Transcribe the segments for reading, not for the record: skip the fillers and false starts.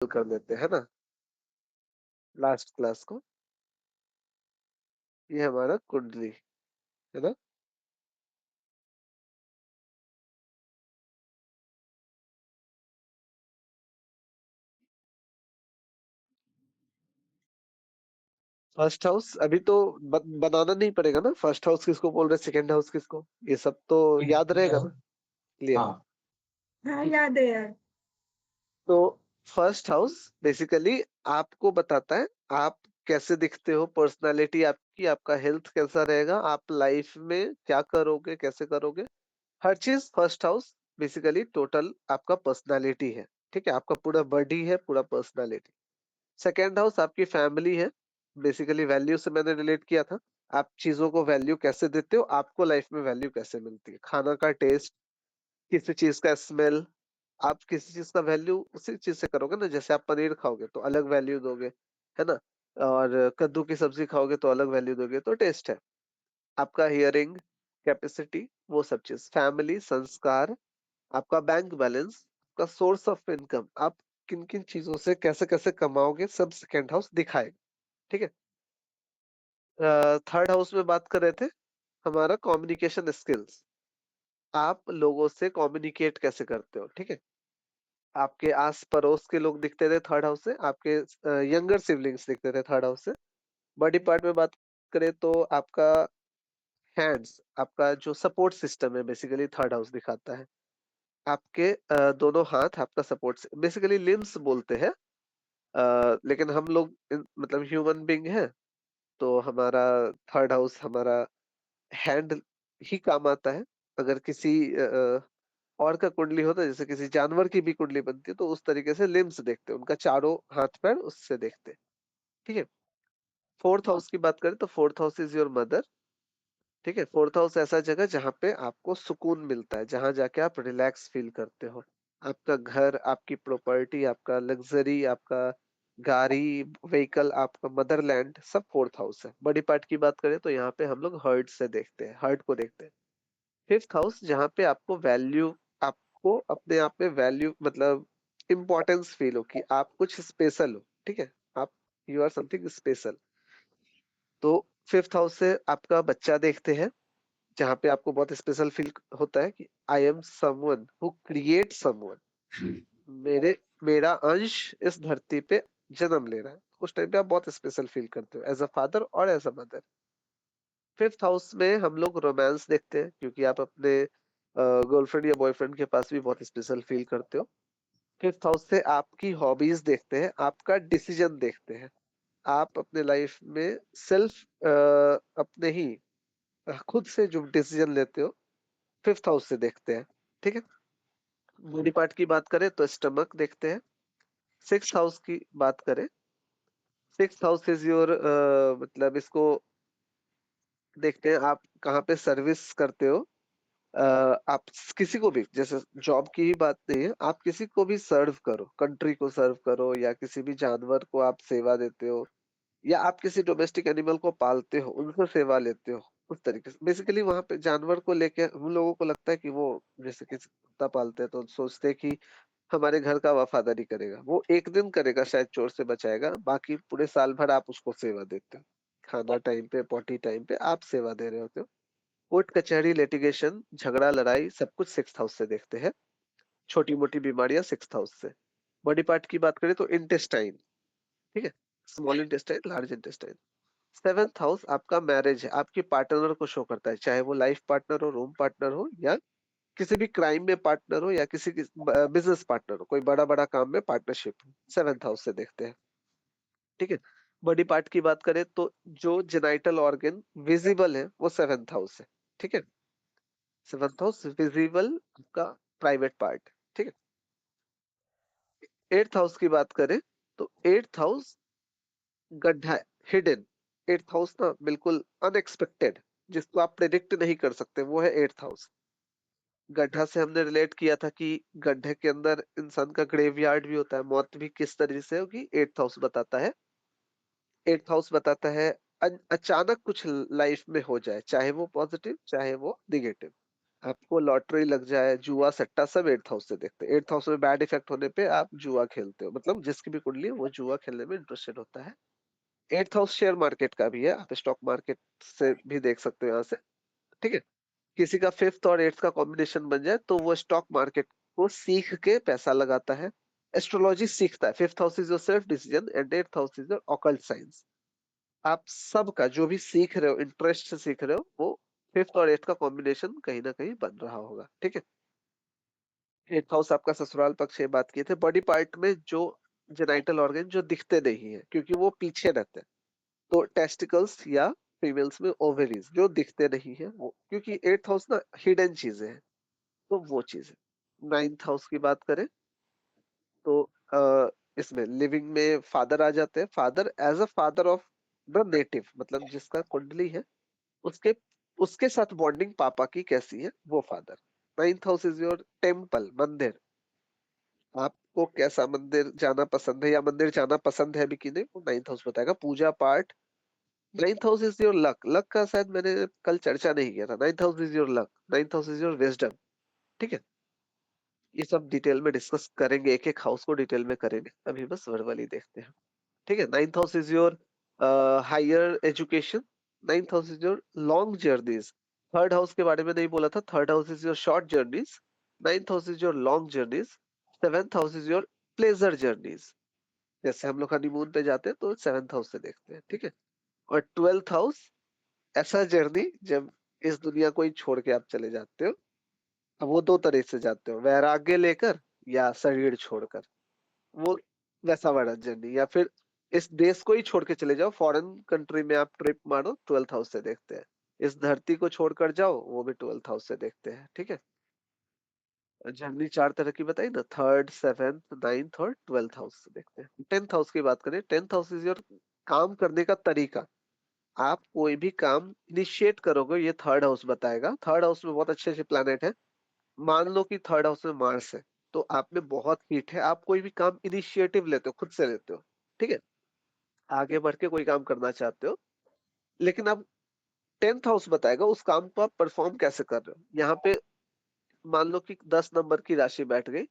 कर देते हैं ना लास्ट क्लास को। ये हमारा कुंडली है ना। फर्स्ट हाउस अभी तो बनाना नहीं पड़ेगा ना, फर्स्ट हाउस किसको बोल रहे, सेकंड हाउस किसको, ये सब तो याद रहेगा ना। क्लियर। हाँ हाँ, याद है यार। तो फर्स्ट हाउस बेसिकली आपको बताता है आप कैसे दिखते हो, पर्सनालिटी आपकी, आपका हेल्थ कैसा रहेगा, आप लाइफ में क्या करोगे, कैसे करोगे, हर चीज फर्स्ट हाउस बेसिकली टोटल आपका पर्सनालिटी है। ठीक है, आपका पूरा बॉडी है, पूरा पर्सनालिटी। सेकेंड हाउस आपकी फैमिली है, बेसिकली वैल्यू से मैंने रिलेट किया था। आप चीजों को वैल्यू कैसे देते हो, आपको लाइफ में वैल्यू कैसे मिलती है, खाना का टेस्ट, किसी चीज का स्मेल, आप किसी चीज का वैल्यू उसी चीज से करोगे ना। जैसे आप पनीर खाओगे तो अलग वैल्यू दोगे, है ना। और कद्दू की सब्जी खाओगे तो अलग वैल्यू दोगे, तो टेस्ट है। आपका हियरिंग कैपेसिटी, वो सब चीज, फैमिली, संस्कार, आपका बैंक बैलेंस, आपका सोर्स ऑफ इनकम, आप किन किन चीजों से कैसे कैसे कमाओगे, सब सेकेंड हाउस दिखाएगा। ठीक है। थर्ड हाउस में बात कर रहे थे हमारा कम्युनिकेशन स्किल्स, आप लोगों से कम्युनिकेट कैसे करते हो। ठीक है, आपके आस पड़ोस के लोग दिखते थे थर्ड हाउस से, आपके यंगर सिबलिंग्स दिखते थे थर्ड हाउस से। बॉडी पार्ट में बात करें तो आपका हैंड्स, आपका जो सपोर्ट सिस्टम है बेसिकली थर्ड हाउस दिखाता है। आपके दोनों हाथ आपका सपोर्ट, बेसिकली लिम्स बोलते हैं। लेकिन हम लोग मतलब ह्यूमन बीइंग है, तो हमारा थर्ड हाउस हमारा हैंड ही काम आता है। अगर किसी और का कुंडली होता है, जैसे किसी जानवर की भी कुंडली बनती है, तो उस तरीके से लिम्स देखते हैं, उनका चारों हाथ पैर उससे देखते हैं। ठीक है। फोर्थ हाउस की बात करें तो fourth house is your mother. ठीक है, फोर्थ हाउस ऐसा जगह जहाँ पे आपको सुकून मिलता है, जहाँ जाके आप रिलैक्स फील करते हो। आपका घर, आपकी प्रॉपर्टी, आपका लग्जरी, आपका गाड़ी, व्हीकल, आपका मदरलैंड, सब फोर्थ हाउस है। बॉडी पार्ट की बात करें तो यहाँ पे हम लोग हर्ट से देखते हैं, हर्ट को देखते हैं। फिफ्थ हाउस जहाँ पे आपको वैल्यू, आपको अपने आप में वैल्यू मतलब इम्पोर्टेंस फील हो कि आप कुछ स्पेशल हो। ठीक है, आप यू आर समथिंग स्पेशल। तो फिफ्थ हाउस से आपका बच्चा देखते हैं, जहाँ पे आपको बहुत स्पेशल फील होता है कि I am someone who create someone, मेरे मेरा अंश इस धरती पे जन्म ले रहा है। उस टाइम पे आप बहुत स्पेशल फील करते हो एज अ फादर और as a mother. Fifth house में हम लोग रोमांस देखते हैं, क्योंकि आप अपने गर्लफ्रेंड या बॉयफ्रेंड के पास भी बहुत स्पेशल फील करते हो। फिफ्थ हाउस से आपकी हॉबीज देखते हैं, आपका डिसीजन देखते हैं, आप अपने लाइफ में सेल्फ अपने ही खुद से जो डिसीजन लेते हो, फिफ्थ हाउस से देखते हैं। ठीक है। बॉडी पार्ट की बात करें तो स्टमक देखते हैं। सिक्स हाउस की बात करें, सिक्स हाउस इज योर मतलब इसको देखते हैं आप कहाँ पे सर्विस करते हो। आप किसी को भी, जैसे जॉब की ही बात नहीं है, आप किसी को भी सर्व करो, कंट्री को सर्व करो, या किसी भी जानवर को आप सेवा देते हो, या आप किसी डोमेस्टिक एनिमल को पालते हो, उनको सेवा लेते हो। उस तरीके से बेसिकली वहां पे जानवर को लेके हम लोगों को लगता है कि वो, जैसे कि कुत्ता पालते हैं तो सोचते हैं कि हमारे घर का वफादारी करेगा, वो एक दिन करेगा शायद, चोर से बचाएगा, बाकी पूरे साल भर आप उसको सेवा देते हो, खाना टाइम पे, पॉटी टाइम पे आप सेवा दे रहे होते हो। कोर्ट कचहरी, लिटिगेशन, झगड़ा लड़ाई, सब कुछ सिक्स्थ हाउस से देखते हैं। छोटी मोटी बीमारियां सिक्स्थ हाउस से। बॉडी पार्ट की बात करें तो इंटेस्टाइन। ठीक है, small intestine, large intestine. Seventh house आपका मैरिज है, आपकी पार्टनर को शो करता है, चाहे वो लाइफ पार्टनर हो, रूम पार्टनर हो, या किसी भी क्राइम में पार्टनर हो, या किसी बिजनेस पार्टनर हो, कोई बड़ा बड़ा काम में पार्टनरशिप हो, सेवेंथ हाउस से देखते हैं। ठीक है। बॉडी पार्ट की बात करें तो जो जेनाइटल ऑर्गन विजिबल है वो सेवेंथ हाउस है। ठीक है, सेवेंथ हाउस विजिबल आपका प्राइवेट पार्ट। ठीक है। एट्थ हाउस की बात करें तो एट्थ हाउस गड्ढा है, हिडन। एट्थ हाउस ना बिल्कुल अनएक्सपेक्टेड, जिसको आप प्रेडिक्ट नहीं कर सकते, वो है एट्थ हाउस। गड्ढा से हमने रिलेट किया था कि गड्ढे के अंदर इंसान का ग्रेवयार्ड भी होता है, मौत भी किस तरीके से होगी, एट्थ हाउस बताता है। एट्थ हाउस बताता है अचानक कुछ लाइफ में हो जाए, चाहे वो पॉजिटिव चाहे वो निगेटिव। आपको लॉटरी लग जाए, जुआ, सट्टा सब 8th हाउस से देखते हैं। 8th हाउस में बैड इफेक्ट होने पे आप जुआ खेलते हो, मतलब जिसकी भी कुंडली है वो जुआ खेलने में इंटरेस्टेड होता है। 8th हाउस शेयर मार्केट का भी है, आप स्टॉक मार्केट से भी देख सकते हो यहाँ से, ठीक है? किसी का 5th और 8th का कॉम्बिनेशन बन जाए तो वो स्टॉक मार्केट को सीख के पैसा लगाता है। एस्ट्रोलॉजी सीखता है। 5th house is your self decision and 8th house is your occult science. आप सबका जो भी सीख रहे हो, इंटरेस्ट से सीख रहे हो, वो 5th और 8th का कॉम्बिनेशन कहीं ना कहीं बन रहा होगा, ठीक है? 8th हाउस आपका ससुराल पक्ष, ये बात किए थे। बॉडी पार्ट में जो जेनाइटल ऑर्गन जो दिखते नहीं है क्योंकि वो पीछे रहते हैं, तो टेस्टिकल्स या फीमेल्स में ओवरीज जो दिखते नहीं है वो, क्योंकि 8th हाउस ना हिडन चीजें हैं, तो वो चीज है। 9th हाउस की बात करें तो इसमें लिविंग में फादर आ जाते हैं। Father as a father of the native, मतलब जिसका कुंडली है उसके उसके साथ बॉन्डिंग पापा की कैसी है, वो father. 9th house is your temple, मंदिर। आपको कैसा मंदिर जाना पसंद है या मंदिर जाना पसंद है भी कि नहीं, वो 9th हाउस बताएगा। पूजा पाठ। 9th house is your luck. Luck का शायद मैंने कल चर्चा नहीं किया था। 9th house is your luck. 9th house is your wisdom, ठीक है? ये सब डिटेल में डिस्कस करेंगे, एक एक हाउस को डिटेल में करेंगे, अभी बस वर्बली देखते हैं, ठीक है? 9th house is your higher education. 9th house is your long journeys. 3rd house के बारे में नहीं बोला था। 3rd house is your short journeys. 9th house is your long journeys. 7th house is your pleasure journeys. जैसे हम लोग honeymoon पे जाते हैं तो 7th हाउस से देखते हैं, ठीक है? और 12th हाउस ऐसा जर्नी जब इस दुनिया को ही छोड़ के आप चले जाते हो। अब वो दो तरह से जाते हो, वैराग्य लेकर या शरीर छोड़कर। वो वैसा वाला जर्नी, या फिर इस देश को ही छोड़ के चले जाओ, फॉरेन कंट्री में आप ट्रिप मारो, 12th हाउस से देखते हैं। इस धरती को छोड़कर जाओ, वो भी 12th हाउस से देखते हैं, ठीक है? जर्नी 4 तरह की बताई ना, 3rd, 7th, 9th और 12th हाउस से देखते हैं। 10th हाउस की बात करें, 10th हाउस इज योर काम करने का तरीका। आप कोई भी काम इनिशिएट करोगे, ये 3rd हाउस बताएगा। 3rd हाउस में बहुत अच्छे अच्छे प्लैनेट है। मान लो कि 3rd हाउस में मार्स है, तो आप में बहुत हीट है, आप कोई भी काम इनिशिएटिव लेते हो, खुद से लेते हो, ठीक है? आगे बढ़ के कोई काम करना चाहते हो, लेकिन अब 10th हाउस बताएगा उस काम को आप परफॉर्म कैसे कर रहे हो। यहाँ पे मान लो कि 10 नंबर की राशि बैठ गई,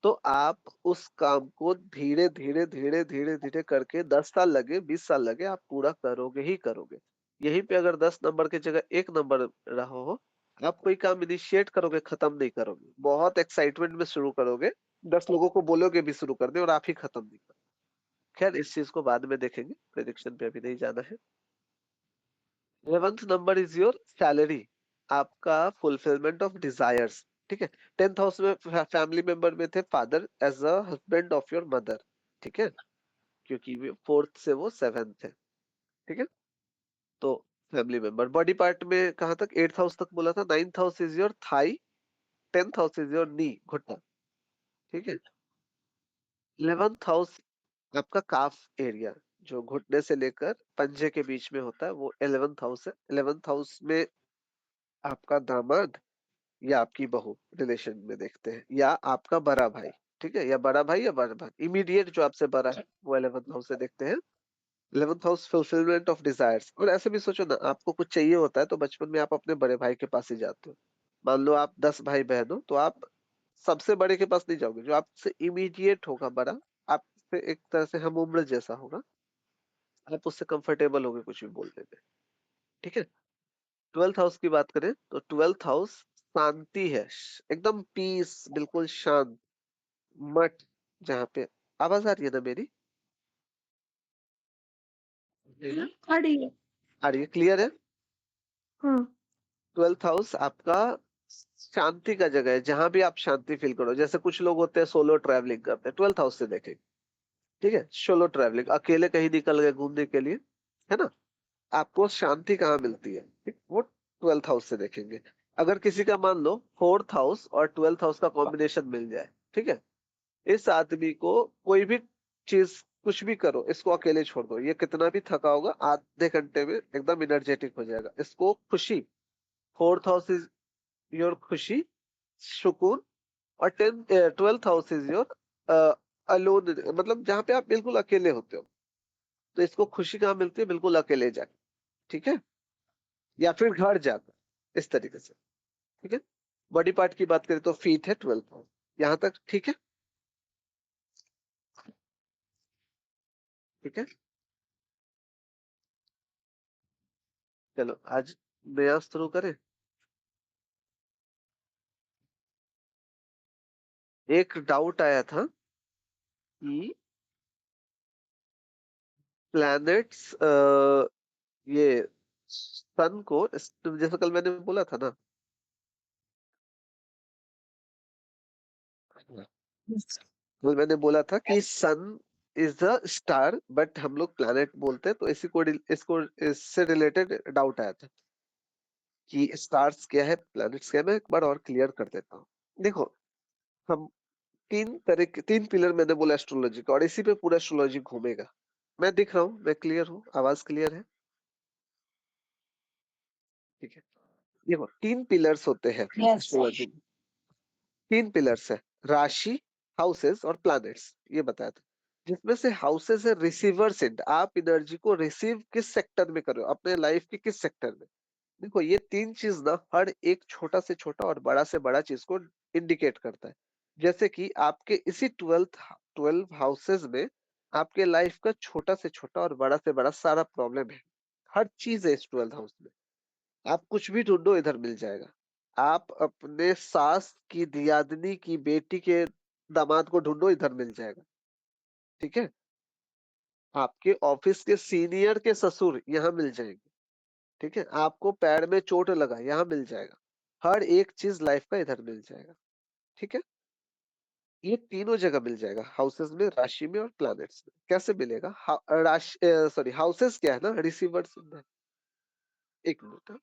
तो आप उस काम को धीरे धीरे धीरे धीरे धीरे करके 10 साल लगे, 20 साल लगे, आप पूरा करोगे ही करोगे। यहीं पे अगर 10 नंबर की जगह 1 नंबर रहा हो, आप कोई काम इनिशिएट करोगे, खत्म नहीं करोगे, बहुत एक्साइटमेंट में शुरू करोगे, 10 लोगों को बोलोगे भी शुरू कर दे और आप ही खत्म नहीं करोगे। खैर इस चीज को बाद में देखेंगे, प्रेडिक्शन पे अभी नहीं जाना है। 11th number is your salary, आपका फुलफिलमेंट ऑफ डिजायर्स, ठीक है? 10th हाउस में फैमिली मेंबर में थे father as a husband of your mother, ठीक है? क्योंकि 4th से वो 7th है, ठीक है? तो फैमिली मेंबर। बॉडी पार्ट में कहाँ तक, 8th हाउस तक बोला था। 9th house is your thigh. 10th house is your knee, घुटना, ठीक है? 11th हाउस आपका काफ एरिया, जो घुटने से लेकर पंजे के बीच में होता है, वो 11th हाउस है। 11th हाउस में आपका दामाद या आपकी बहू रिलेशन में देखते हैं, या आपका बड़ा भाई, ठीक है? या बड़ा भाई या बड़ा भाई इमीडिएट जो आपसे बड़ा है, वो 11th हाउस से देखते हैं। 11th house fulfilment of desires. और ऐसे भी सोचो ना, आपको कुछ चाहिए होता है तो बचपन में आप अपने बड़े भाई के पास ही जाते हो। मान लो आप 10 भाई बहन हो, तो आप सबसे बड़े के पास नहीं जाओगे, जो आपसे इमीडिएट होगा बड़ा, आपसे एक तरह से हम उम्र जैसा होगा, आप उससे कंफर्टेबल होगे कुछ भी बोलने में, ठीक है? 12th हाउस की बात करें तो 12th हाउस शांति है, एकदम पीस, बिल्कुल शांत मठ, जहाँ पे आवाज आ रही है ना मेरी? आ रही है। आ रही है, क्लियर है? हाँ। 12th हाउस आपका शांति का जगह है, जहां भी आप शांति फील करो। जैसे कुछ लोग होते हैं सोलो ट्रैवलिंग करते हैं, 12th हाउस से देखेंगे, ठीक है? सोलो ट्रैवलिंग, अकेले कहीं निकल गए घूमने के लिए, है ना? आपको शांति कहाँ मिलती है, ठीक? वो 12th हाउस से देखेंगे। अगर किसी का मान लो 4th हाउस और 12th हाउस का कॉम्बिनेशन मिल जाए, ठीक है? इस आदमी को कोई भी चीज, कुछ भी करो, इसको अकेले छोड़ दो, ये कितना भी थका होगा, आधे घंटे में एकदम एनर्जेटिक हो जाएगा। इसको खुशी, 4th हाउस इज योर खुशी, सुकून। और 12th house is your alone, मतलब जहाँ पे आप बिल्कुल अकेले होते हो, तो इसको खुशी कहाँ मिलती है, बिल्कुल अकेले जाके, ठीक है? या फिर घर जाकर, इस तरीके से, ठीक है? बॉडी पार्ट की बात करें तो फीट है 12। यहाँ तक ठीक है? ठीक है, चलो आज नया शुरू करें। एक डाउट आया था कि प्लैनेट्स ये सन को जैसे कल मैंने बोला था ना, कल मैंने बोला था कि सन इज अ स्टार बट हम लोग प्लैनेट बोलते हैं, तो इसको इससे रिलेटेड डाउट आया था कि स्टार्स क्या है, प्लैनेट्स क्या है। मैं एक बार और क्लियर कर देता हूँ। देखो, हम तीन पिलर मैंने बोला एस्ट्रोलॉजी का, और इसी पे पूरा एस्ट्रोलॉजी घूमेगा। मैं दिख रहा हूँ, मैं क्लियर हूँ, आवाज क्लियर है? ठीक है, देखो तीन पिलर्स होते हैं एस्ट्रोलॉजी में। तीन पिलर्स है, राशि, हाउसेस और प्लैनेट्स, ये बताया था। जिसमें से हाउसेस है रिसीवर सेंट, आप एनर्जी को रिसीव किस सेक्टर में कर रहे हो, अपने लाइफ के किस सेक्टर में। देखो ये तीन चीज ना हर एक छोटा से छोटा और बड़ा से बड़ा चीज को इंडिकेट करता है। जैसे कि आपके इसी 12 हाउसेस में आपके लाइफ का छोटा से छोटा और बड़ा से बड़ा सारा प्रॉब्लम है। हर चीज है इस 12 हाउस में। आप कुछ भी ढूंढो इधर मिल जाएगा। आप अपने सास की दियादनी की बेटी के दामाद को ढूंढो, इधर मिल जाएगा। ठीक है, आपके ऑफिस के सीनियर के ससुर यहाँ मिल जाएंगे। ठीक है, आपको पैर में चोट लगा, यहाँ मिल जाएगा। हर एक चीज लाइफ का इधर मिल जाएगा। ठीक है, ये तीनों जगह मिल जाएगा, हाउसेस में, राशि में और प्लैनेट्स में। कैसे मिलेगा? राशि, सॉरी, हाउसेस क्या है ना, रिसीवर्स में। एक मिनट, हाँ।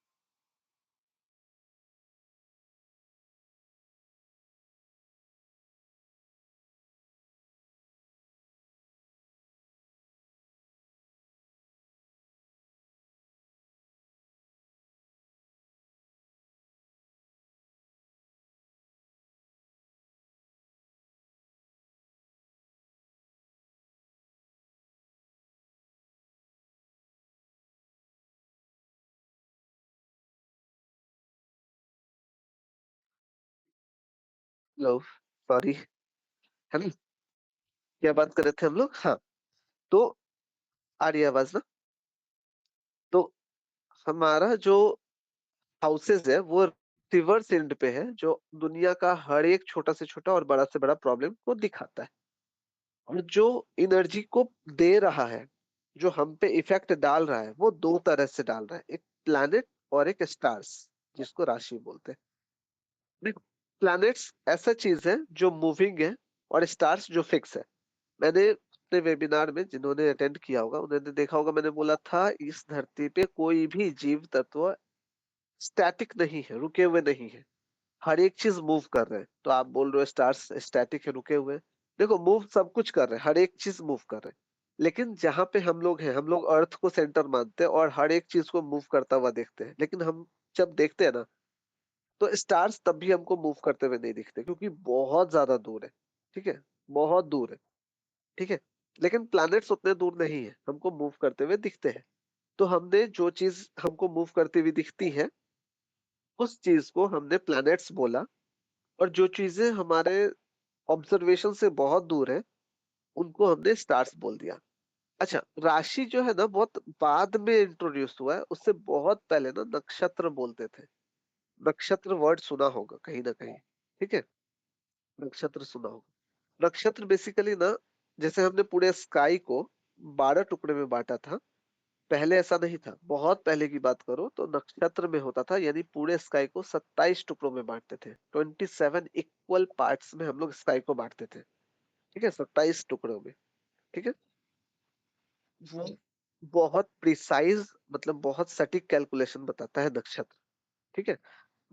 लो, सॉरी, है ना? क्या बात कर रहे थे हम लोग? हाँ, तो आ रही है आवाज ना? तो हमारा जो हाउसेस है वो रिवर्स एंड पे है, जो दुनिया का हर एक छोटा से छोटा और बड़ा से बड़ा प्रॉब्लम को दिखाता है। और जो एनर्जी को दे रहा है, जो हम पे इफेक्ट डाल रहा है, वो दो तरह से डाल रहा है, एक प्लैनेट और एक स्टार्स, जिसको राशि बोलते हैं। देखो, प्लैनेट्स ऐसा चीज है जो मूविंग है, और स्टार्स जो फिक्स है। मैंने अपने वेबिनार में जिन्होंने अटेंड किया होगा उन्होंने देखा होगा, मैंने बोला था इस धरती पे कोई भी जीव तत्व स्टैटिक नहीं है, रुके हुए नहीं है। हर एक चीज मूव कर रहे हैं। तो आप बोल रहे हो स्टार्स स्टैटिक है, रुके हुए हैं। देखो, मूव सब कुछ कर रहे हैं, हर एक चीज मूव कर रहे हैं। लेकिन जहां पे हम लोग हैं, हम लोग अर्थ को सेंटर मानते हैं और हर एक चीज को मूव करता हुआ देखते हैं। लेकिन हम जब देखते हैं ना, तो स्टार्स तब भी हमको मूव करते हुए नहीं दिखते, क्योंकि बहुत ज्यादा दूर है। ठीक है, बहुत दूर है। ठीक है, लेकिन प्लैनेट्स उतने दूर नहीं है, हमको मूव करते हुए दिखते हैं। तो हमने जो चीज हमको मूव करती हुई दिखती है, उस चीज को हमने प्लैनेट्स बोला। और जो चीजें हमारे ऑब्जर्वेशन से बहुत दूर है, उनको हमने स्टार्स बोल दिया। अच्छा, राशि जो है ना बहुत बाद में इंट्रोड्यूस हुआ है, उससे बहुत पहले ना नक्षत्र बोलते थे। नक्षत्र वर्ड सुना होगा कहीं ना कहीं। ठीक है, नक्षत्र सुना होगा। नक्षत्र बेसिकली ना, जैसे हमने पूरे स्काई को 12 टुकड़े में बांटा था, पहले ऐसा नहीं था। बहुत पहले की बात करो तो नक्षत्र में होता था, यानी पूरे स्काई को 27 टुकड़ों में बांटते थे। 27 इक्वल पार्ट्स में हम लोग स्काई को बांटते थे। ठीक है, 27 टुकड़ों में। ठीक है, वो बहुत प्रिसाइज, मतलब बहुत सटीक कैलकुलेशन बताता है नक्षत्र। ठीक है,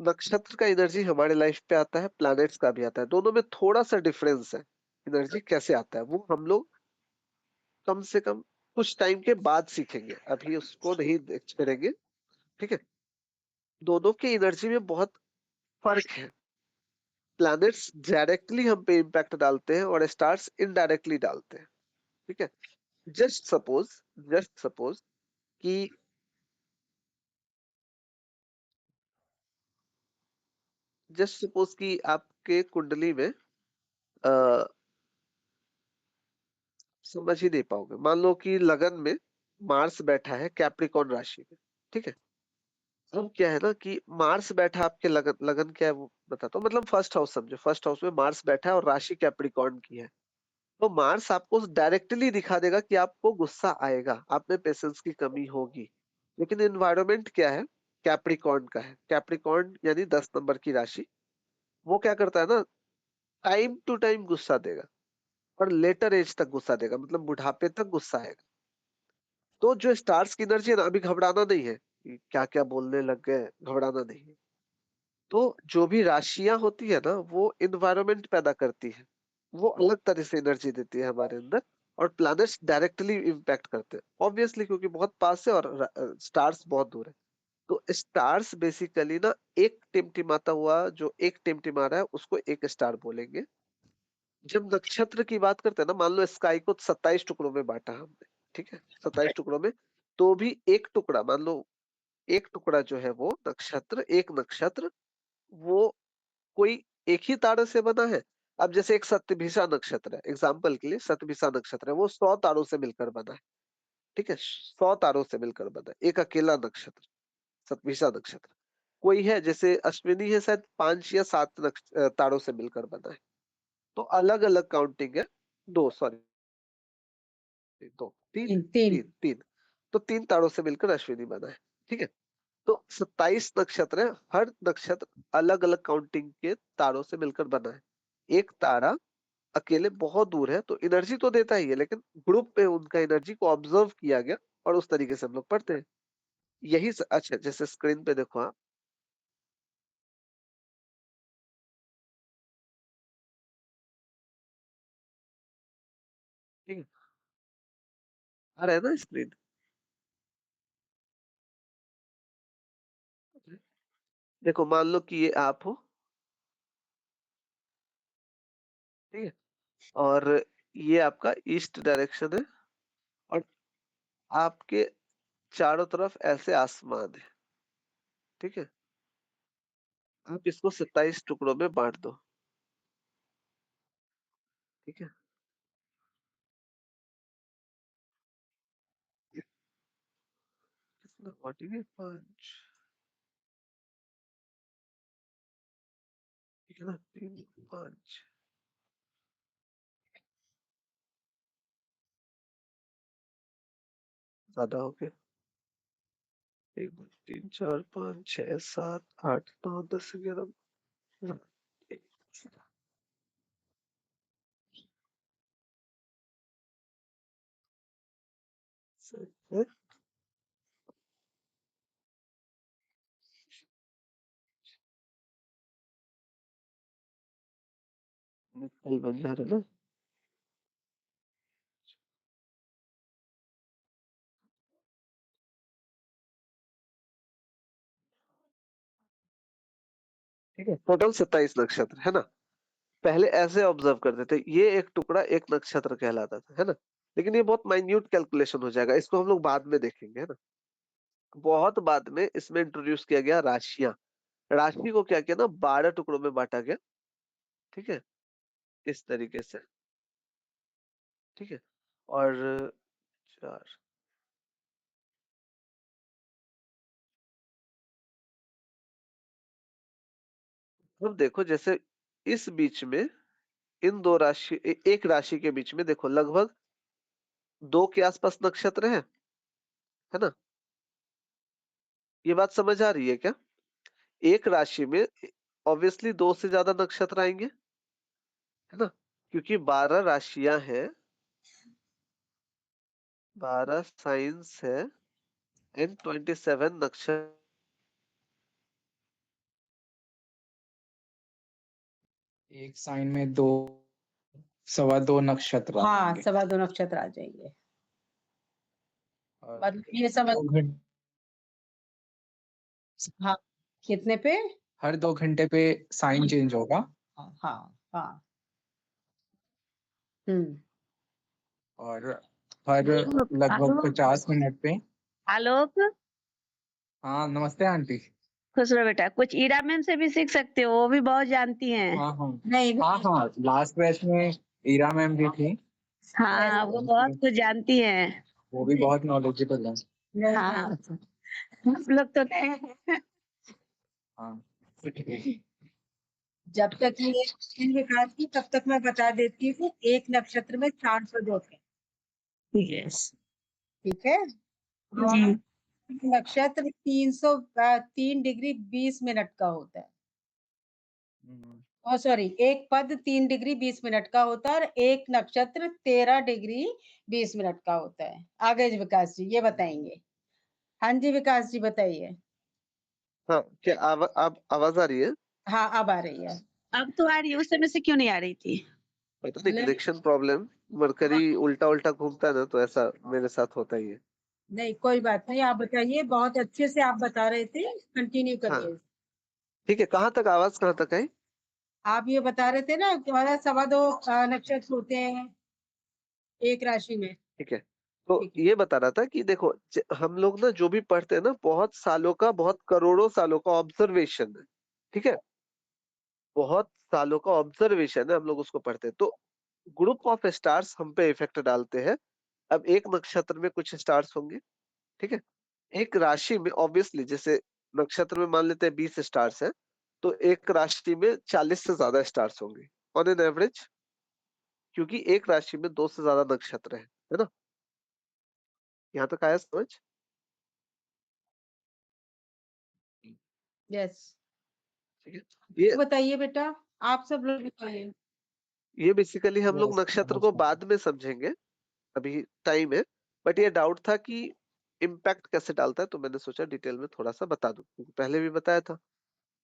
नक्षत्र का एनर्जी हमारे लाइफ पे आता है, प्लैनेट्स का भी आता है, दोनों में थोड़ा सा डिफरेंस है। एनर्जी कैसे आता है वो हम लोग कम से कम कुछ टाइम के बाद सीखेंगे, अभी उसको नहीं करेंगे। ठीक है, दोनों की एनर्जी में बहुत फर्क है। प्लैनेट्स डायरेक्टली हम पे इम्पैक्ट डालते हैं और स्टार्स इनडायरेक्टली डालते हैं। ठीक है, जस्ट सपोज, जस्ट सपोज कि जस्ट सपोज कि आपके कुंडली में अ, समझ ही नहीं पाओगे। मान लो कि लगन में मार्स बैठा है कैप्रिकॉर्न राशि में, ठीक है? अब क्या है ना कि मार्स बैठा आपके लगन लगन क्या है वो बताता हूँ। मतलब फर्स्ट हाउस समझो, फर्स्ट हाउस में मार्स बैठा है और राशि कैप्रिकॉर्न की है। तो मार्स आपको डायरेक्टली दिखा देगा कि आपको गुस्सा आएगा, आप में पेशेंस की कमी होगी। लेकिन एनवायरनमेंट क्या है? कैप्रिकॉर्न का है। कैप्रिकॉर्न यानी 10 नंबर की राशि। वो क्या करता है ना, टाइम टू टाइम गुस्सा देगा और लेटर एज तक गुस्सा देगा, मतलब बुढ़ापे तक गुस्सा आएगा। तो जो स्टार्स की एनर्जी है ना, अभी घबराना नहीं है कि क्या-क्या बोलने लग गए, घबराना नहीं है। तो जो भी राशियाँ होती है ना, वो एनवायरनमेंट पैदा करती है। वो अलग तरह से एनर्जी देती है हमारे अंदर और प्लैनेट्स डायरेक्टली इम्पैक्ट करते हैं। ऑब्वियसली क्योंकि बहुत पास है और स्टार्स बहुत दूर है। तो स्टार्स बेसिकली ना एक टिमटिमाता हुआ जो एक टिमटिमा रहा है उसको एक स्टार बोलेंगे। जब नक्षत्र की बात करते हैं ना, मान लो स्काई को 27 टुकड़ों में बाँटा हमने, ठीक है? 27 टुकड़ों में, तो भी एक टुकड़ा मान लो, एक टुकड़ा जो है वो नक्षत्र, एक नक्षत्र वो कोई एक ही तारे से बना है। अब जैसे एक शतभिषा नक्षत्र है, एग्जाम्पल के लिए शतभिषा नक्षत्र है, वो 100 तारों से मिलकर बना है, ठीक है? 100 तारों से मिलकर बना है, एक अकेला नक्षत्र, शतभिषा नक्षत्र। कोई है जैसे अश्विनी है, शायद 5 या 7 तारों से मिलकर बना है। तो अलग-अलग काउंटिंग है, 2 सॉरी 2 3 तीन तीन 3 3 तो 3 तारों से मिलकर अश्विनी बना है, ठीक है? तो 27 नक्षत्र है, हर नक्षत्र अलग-अलग काउंटिंग के तारों से मिलकर बना है। एक तारा अकेले बहुत दूर है तो एनर्जी तो देता ही है, लेकिन ग्रुप में उनका एनर्जी को ऑब्जर्व किया गया और उस तरीके से हम लोग पढ़ते हैं। यही अच्छा जैसे स्क्रीन पे देखो आप, ठीक है? आ रहा है ना स्क्रीन? देखो मान लो कि ये आप हो, ठीक है? और ये आपका ईस्ट डायरेक्शन है और आपके चारों तरफ ऐसे आसमान है, ठीक है? आप इसको 27 टुकड़ों में बांट दो, ठीक है? कितना बांटेंगे? 5, ठीक है ना? 3 5 ज्यादा हो गया। 1 2 3 4 5 6 7 8 9 10 11 है? कल बन जा रहा है ना? ठीक है, टोटल 27 नक्षत्र है ना? पहले ऐसे ऑब्जर्व करते थे, ये एक टुकड़ा एक नक्षत्र कहलाता था, है ना? लेकिन ये बहुत माइन्यूट कैलकुलेशन हो जाएगा, इसको हम लोग बाद में देखेंगे, है ना? बहुत बाद में इसमें इंट्रोड्यूस किया गया राशियां। राशि को क्या किया ना, 12 टुकड़ों में बांटा गया, ठीक है? इस तरीके से, ठीक है? और 4 अब देखो जैसे इस बीच में इन दो राशि एक राशि के बीच में देखो लगभग 2 के आसपास नक्षत्र है ना? ये बात समझ आ रही है क्या? एक राशि में ऑब्वियसली 2 से ज्यादा नक्षत्र आएंगे, है ना? क्योंकि 12 राशियां हैं, 12 साइंस है एंड 27 नक्षत्र। एक साइन में दो सवा दो नक्षत्र आ हाँ जाएंगे सवा दो नक्षत्र आ जाएंगे। और मतलब ये समझ 2 घंटे हाँ कितने पे? हर 2 घंटे पे साइन चेंज होगा हाँ हाँ हाँ हम्म और हर लगभग आलोक 50 मिनट पे। आलोक हाँ नमस्ते आंटी। खुश रहो बेटा। कुछ ईरा मैम से भी सीख सकते हो, वो भी बहुत जानती हैं। हाँ हाँ नहीं हाँ हाँ लास्ट बैच में ईरा मैम भी थी, हाँ, वो बहुत कुछ जानती हैं। वो भी बहुत नॉलेजेबल है। हाँ, हम लोग तो नहीं हैं। हाँ जब तक ये इन विकास की तब तक मैं बता देती हूँ, एक नक्षत्र में 400 होते हैं, यस ठीक है? जी। और नक्षत्र 3 डिग्री 20 मिनट का होता है। सॉरी, एक पद 3 डिग्री 20 मिनट का होता है और एक नक्षत्र 13 डिग्री 20 मिनट का होता है। आगे जी विकास जी ये बताएंगे। हाँ जी विकास जी बताइए। हाँ, क्या आवाज आ रही है? हाँ अब आ रही है। अब तो आ रही है, उस समय से क्यों नहीं आ रही थी? पता नहीं, ले- कनेक्शन प्रॉब्लम। मरकरी उल्टा उल्टा घूमता है ना, तो ऐसा मेरे साथ होता ही है। नहीं कोई बात नहीं, आप बताइए, बहुत अच्छे से आप बता रहे थे, कंटिन्यू हाँ, करिए। ठीक है। आवाज कहाँ तक आई? आप ये बता रहे थे ना कि हमारा 2.25 नक्षत्र होते हैं एक राशि में। ठीक है। तो ठीक है। ये बता रहा था कि देखो, हम लोग ना जो भी पढ़ते हैं ना, बहुत सालों का, बहुत करोड़ों सालों का ऑब्जर्वेशन है। ठीक है, बहुत सालों का ऑब्जर्वेशन है, हम लोग उसको पढ़ते हैं। तो ग्रुप ऑफ स्टार्स हम पे इफेक्ट डालते हैं। अब एक नक्षत्र में कुछ स्टार्स होंगे, ठीक है। एक राशि में ऑब्वियसली, जैसे नक्षत्र में मान लेते हैं 20 स्टार्स हैं, तो एक राशि में 40 से ज्यादा स्टार्स होंगे ऑन एन एवरेज, क्योंकि एक राशि में 2 से ज्यादा नक्षत्र है ना। यहाँ तक आया समझ? यस, ठीक है। ये बताइए बेटा, आप सब लोग बताइए। ये बेसिकली हम लोग Yes, नक्षत्र को समझ बाद में समझेंगे, अभी टाइम है। बट ये डाउट था कि इम्पैक्ट कैसे डालता है, तो मैंने सोचा डिटेल में थोड़ा सा बता दूं, क्योंकि पहले भी बताया था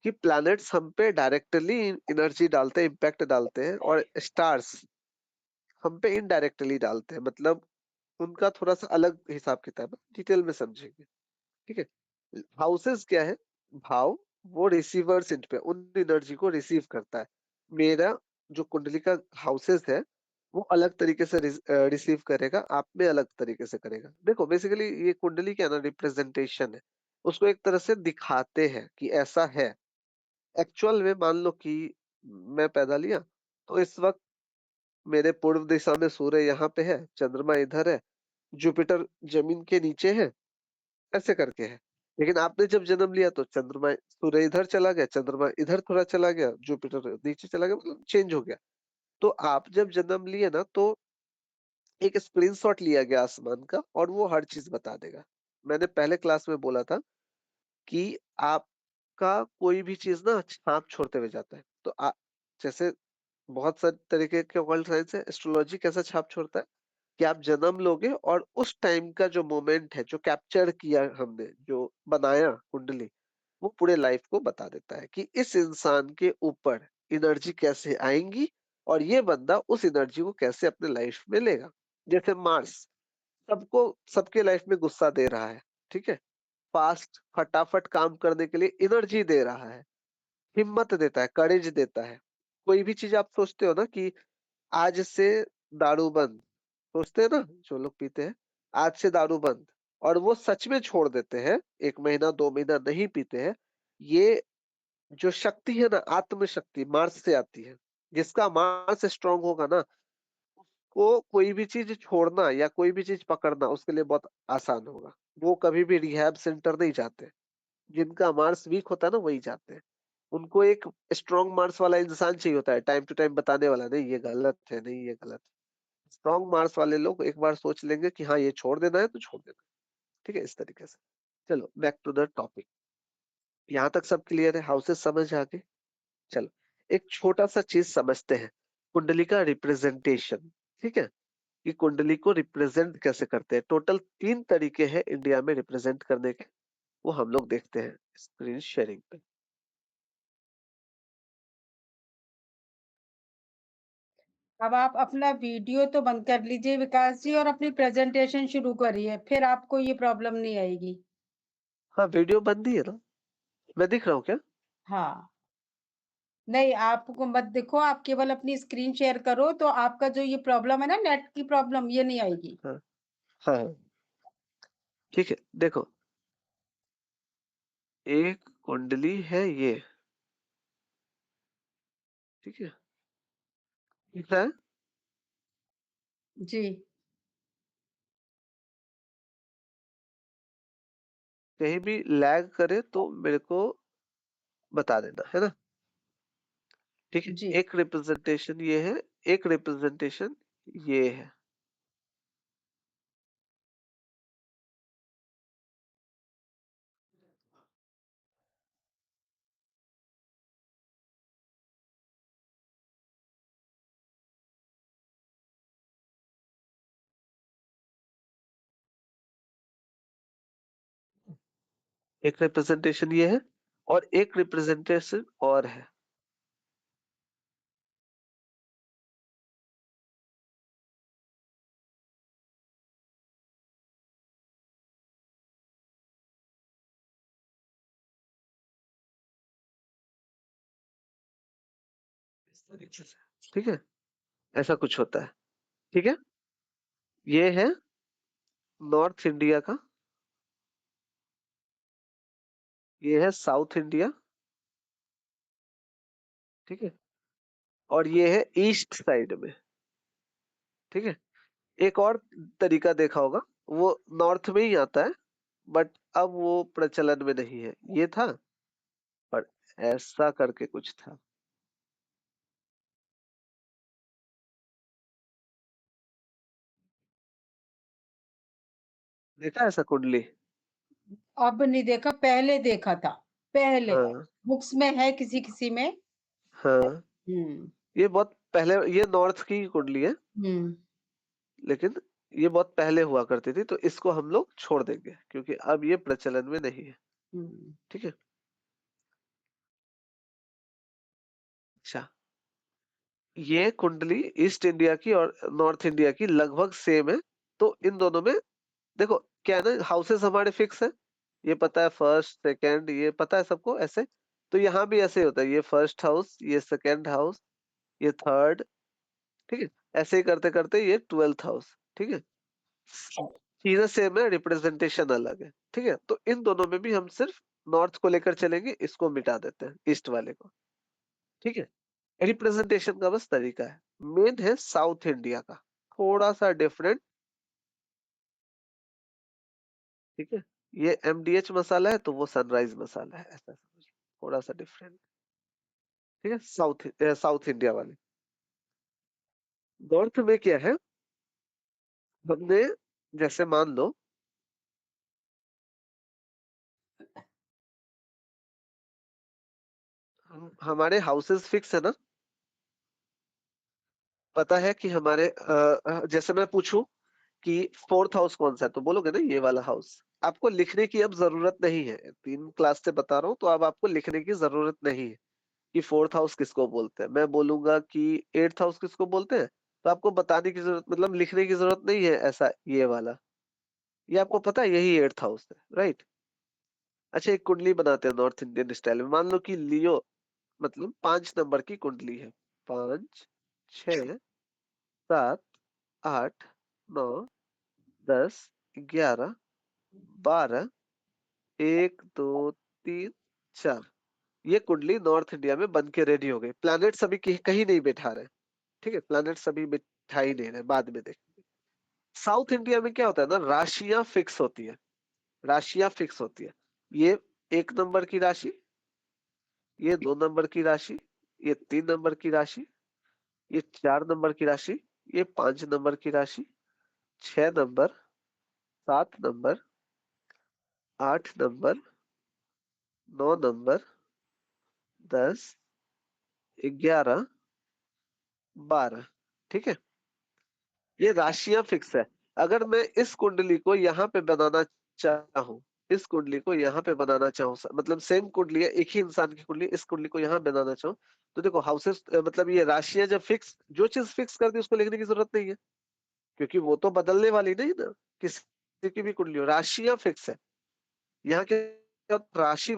कि प्लैनेट्स हम पे डायरेक्टली एनर्जी डालते हैं, इम्पैक्ट डालते हैं, और स्टार्स हम पे इनडायरेक्टली डालते हैं। मतलब उनका थोड़ा सा अलग हिसाब किताब है, डिटेल में समझेंगे। ठीक है। हाउसेस क्या है? भाव, वो रिसीवर्स इन पे उन एनर्जी को रिसीव करता है। मेरा जो कुंडली का हाउसेस है, वो अलग तरीके से रिसीव करेगा, आप में अलग तरीके से करेगा। देखो बेसिकली ये कुंडली क्या है ना, रिप्रेजेंटेशन है। उसको एक तरह से दिखाते हैं कि ऐसा है। एक्चुअल में मान लो कि मैं पैदा लिया, तो इस वक्त मेरे पूर्व दिशा में सूर्य यहाँ पे है, चंद्रमा इधर है, जुपिटर जमीन के नीचे है, ऐसे करके है। लेकिन आपने जब जन्म लिया तो चंद्रमा, सूर्य इधर चला गया, चंद्रमा इधर थोड़ा चला गया, जुपिटर नीचे चला गया, मतलब चेंज हो गया। तो आप जब जन्म लिए ना, तो एक स्क्रीनशॉट लिया गया आसमान का, और वो हर चीज बता देगा। मैंने पहले क्लास में बोला था कि आपका कोई भी चीज ना छाप छोड़ते हुए जाता है। तो जैसे बहुत सारे तरीके के वर्ल्ड साइंस है, एस्ट्रोलॉजी कैसा छाप छोड़ता है कि आप जन्म लोगे, और उस टाइम का जो मोमेंट है, जो कैप्चर किया हमने, जो बनाया कुंडली, वो पूरे लाइफ को बता देता है कि इस इंसान के ऊपर एनर्जी कैसे आएंगी, और ये बंदा उस एनर्जी को कैसे अपने लाइफ में लेगा। जैसे मार्स सबको, सबके लाइफ में गुस्सा दे रहा है, ठीक है, फास्ट फटाफट काम करने के लिए एनर्जी दे रहा है, हिम्मत देता है, करेज देता है। कोई भी चीज आप सोचते हो ना कि आज से दारू बंद, सोचते हैं ना जो लोग पीते हैं, आज से दारू बंद, और वो सच में छोड़ देते हैं, 1 महीना 2 महीना नहीं पीते हैं। ये जो शक्ति है ना, आत्म शक्ति मार्स से आती है। जिसका मार्स स्ट्रांग होगा ना, को कोई भी चीज छोड़ना या कोई भी चीज पकड़ना उसके लिए बहुत आसान होगा। वो कभी भी रिहैब सेंटर नहीं जाते। जिनका मार्स वीक होता है ना, वही जाते हैं। उनको एक स्ट्रांग मार्स वाला इंसान चाहिए होता है, टाइम टू टाइम बताने वाला, नहीं ये गलत है, नहीं ये गलत है। स्ट्रांग मार्स वाले लोग एक बार सोच लेंगे कि हाँ ये छोड़ देना है तो छोड़ देना है। ठीक है, इस तरीके से। चलो बैक टू द टॉपिक। यहाँ तक सब क्लियर है? हाउसेस समझ आ गए? चलो एक छोटा सा चीज समझते हैं, कुंडली का रिप्रेजेंटेशन। ठीक है, कि कुंडली को रिप्रेजेंट कैसे करते हैं। टोटल 3 तरीके हैं इंडिया में रिप्रेजेंट करने के, वो हम लोग देखते हैं स्क्रीन शेयरिंग पे। अब आप अपना वीडियो तो बंद कर लीजिए विकास जी, और अपनी प्रेजेंटेशन शुरू करिए, फिर आपको ये प्रॉब्लम नहीं आएगी। हाँ, वीडियो बंद ही है ना, मैं दिख रहा हूँ क्या? हाँ, नहीं आपको मत देखो, आप केवल अपनी स्क्रीन शेयर करो, तो आपका जो ये प्रॉब्लम है ना, नेट की प्रॉब्लम, ये नहीं आएगी। हाँ हाँ, ठीक है। देखो, एक कुंडली है ये, ठीक है, ठीक है। जी। कहीं भी लैग करे तो मेरे को बता देना, है ना? ठीक है, जी। एक रिप्रेजेंटेशन ये है, एक रिप्रेजेंटेशन ये है। एक रिप्रेजेंटेशन ये है और एक रिप्रेजेंटेशन और है। इस तरीके से, ठीक है, ऐसा कुछ होता है, ठीक है। ये है नॉर्थ इंडिया का, ये है साउथ इंडिया, ठीक है, और ये है ईस्ट साइड में, ठीक है। एक और तरीका देखा होगा, वो नॉर्थ में ही आता है, बट अब वो प्रचलन में नहीं है। ये था और ऐसा करके कुछ था। देखा ऐसा कुंडली? अब नहीं देखा, पहले देखा था, पहले। हाँ बुक्स में है किसी-किसी में। हाँ, हुँ, ये बहुत पहले, ये नॉर्थ की कुंडली है, हुँ, लेकिन ये बहुत पहले हुआ करती थी, तो इसको हम लोग छोड़ देंगे क्योंकि अब ये प्रचलन में नहीं है, हुँ। ठीक है। अच्छा, ये कुंडली ईस्ट इंडिया की और नॉर्थ इंडिया की लगभग सेम है। तो इन दोनों में देखो क्या है ना, हाउसेस हमारे फिक्स है, ये पता है, फर्स्ट सेकंड ये पता है सबको ऐसे। तो यहाँ भी ऐसे ही होता है, ये फर्स्ट हाउस, ये सेकंड हाउस, ये थर्ड, ठीक है। ऐसे ही करते करते ये 12th हाउस, ठीक है। चीजें सेम है, रिप्रेजेंटेशन अलग है, ठीक है। तो इन दोनों में भी हम सिर्फ नॉर्थ को लेकर चलेंगे, इसको मिटा देते हैं ईस्ट वाले को, ठीक है। रिप्रेजेंटेशन का बस तरीका है, मेन है साउथ इंडिया का, थोड़ा सा डिफरेंट, ठीक है। ये एमडीएच मसाला है तो वो सनराइज मसाला है, ऐसा समझ, थोड़ा सा डिफरेंट, ठीक है। साउथ इंडिया वाले। नॉर्थ में क्या है, हमने जैसे मान लो हमारे हाउसेस फिक्स है ना, पता है कि हमारे जैसे मैं पूछूं कि फोर्थ हाउस कौन सा है, तो बोलोगे ना ये वाला हाउस। आपको लिखने की अब जरूरत नहीं है, 3 क्लास से बता रहा हूँ, तो अब आपको लिखने की जरूरत नहीं है कि फोर्थ हाउस किसको बोलते हैं। मैं बोलूंगा कि 8th हाउस किसको बोलते हैं, तो आपको बताने की जरूरत, मतलब लिखने की जरूरत नहीं है ऐसा, ये वाला, ये आपको पता है यही 8th हाउस है, राइट। अच्छा, एक कुंडली बनाते हैं नॉर्थ इंडियन स्टाइल में, मान लो कि लियो, मतलब 5 नंबर की कुंडली है, 5, 6, 7, 8, 9, 10, 11, 12, 1, 2, 3, 4, ये कुंडली नॉर्थ इंडिया में बन के रेडी हो गई। प्लैनेट्स अभी कहीं नहीं बैठा रहे, ठीक है, प्लैनेट्स अभी बैठा ही नहीं रहे, बाद में देखेंगे। साउथ इंडिया में क्या होता है ना, राशियां फिक्स होती है, राशियां फिक्स होती है। ये 1 नंबर की राशि, ये 2 नंबर की राशि, ये 3 नंबर की राशि, ये 4 नंबर की राशि, ये 5 नंबर की राशि, 6 नंबर, 7 नंबर, 8 नंबर, 9 नंबर, 10, 11, 12, ठीक है। ये राशियां फिक्स है। अगर मैं इस कुंडली को यहाँ पे बनाना चाहूँ, इस कुंडली को यहाँ पे बनाना चाहूँ, मतलब सेम कुंडली है, एक ही इंसान की कुंडली, इस कुंडली को यहाँ बनाना चाहूँ, तो देखो हाउसेस, मतलब ये राशियां जब फिक्स, जो चीज फिक्स कर दी उसको लिखने की जरूरत नहीं है, क्योंकि वो तो बदलने वाली नहीं ना, किसी की भी कुंडली हो, राशियां फिक्स है। यहाँ के राशि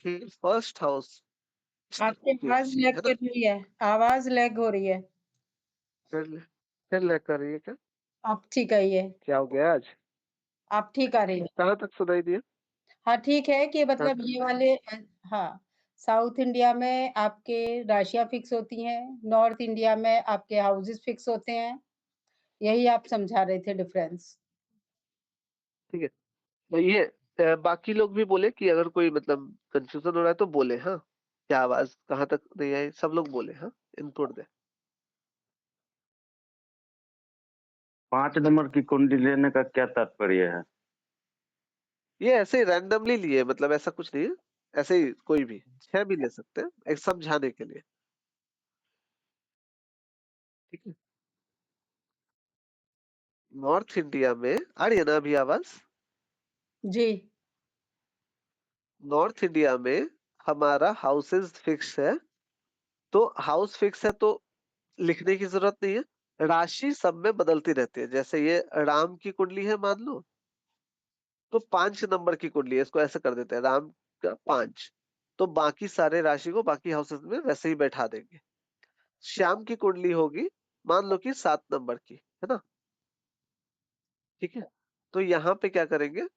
फर्स्ट हाउस आपकी आवाज़ लैग है ना। कर रही है, आवाज़ लैग हो रही है। फिर लग कर रही है क्या? अब ठीक आई है, क्या हो गया आज? अब ठीक आ रही है। कहाँ तक सुनाई दिया? हाँ, ठीक है कि हाँ, मतलब ये वाले हाँ, साउथ इंडिया में आपके राशियाँ फिक्स होती हैं, नॉर्थ इंडिया में आपके हाउसेस फिक्स होते हैं, यही आप समझा रहे थे डिफरेंस। ठीक है। तो ये बाकी लोग भी बोले कि अगर कोई मतलब कंफ्यूजन हो रहा है तो बोले, हाँ, क्या आवाज कहाँ तक नहीं आई, सब लोग बोले, हाँ, इनपुट दे। 5 नंबर की कुंडली लेने का क्या तात्पर्य है? ये ऐसे ही रैंडमली लिए, मतलब ऐसा कुछ नहीं है, ऐसे ही कोई भी 6 भी ले सकते हैं, एक समझाने के लिए। ठीक है। नॉर्थ इंडिया में आ रही है ना अभी आवाज? जी। नॉर्थ इंडिया में हमारा हाउसेस फिक्स है, तो हाउस फिक्स है तो लिखने की जरूरत नहीं है। राशि सब में बदलती रहती है, जैसे ये राम की कुंडली है मान लो, तो 5 नंबर की कुंडली है, इसको ऐसे कर देते हैं राम का 5, तो बाकी सारे राशि को बाकी हाउसेस में वैसे ही बैठा देंगे। श्याम की कुंडली होगी मान लो कि 7 नंबर की है ना, ठीक है, तो यहाँ पे क्या करेंगे,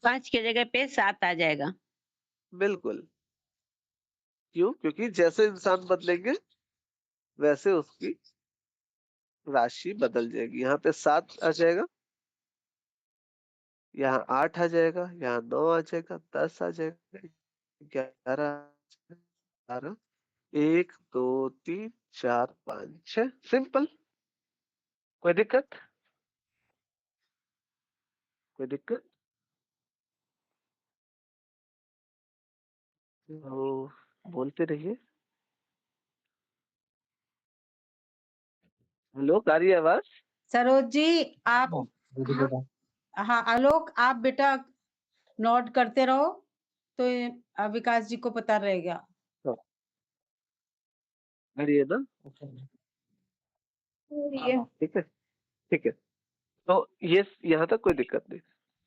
5 की जगह पे 7 आ जाएगा। बिल्कुल। क्यों? क्योंकि जैसे इंसान बदलेंगे वैसे उसकी राशि बदल जाएगी। यहाँ पे 7 आ जाएगा, यहाँ 8 आ जाएगा, यहाँ 9 आ जाएगा, 10 आ जाएगा, 11 आ जाएगा, 12, 1 2 3 4 5 6, सिंपल। कोई दिक्कत? कोई दिक्कत? तो बोलते रहिए। हेलो, आ रही है आवाज? सरोज जी आप हाँ, आलोक आप बेटा नोट करते रहो, तो विकास जी को पता रहेगा। हाँ, आ रही है ना? ठीक है, ठीक है। तो ये यहाँ तक कोई दिक्कत नहीं।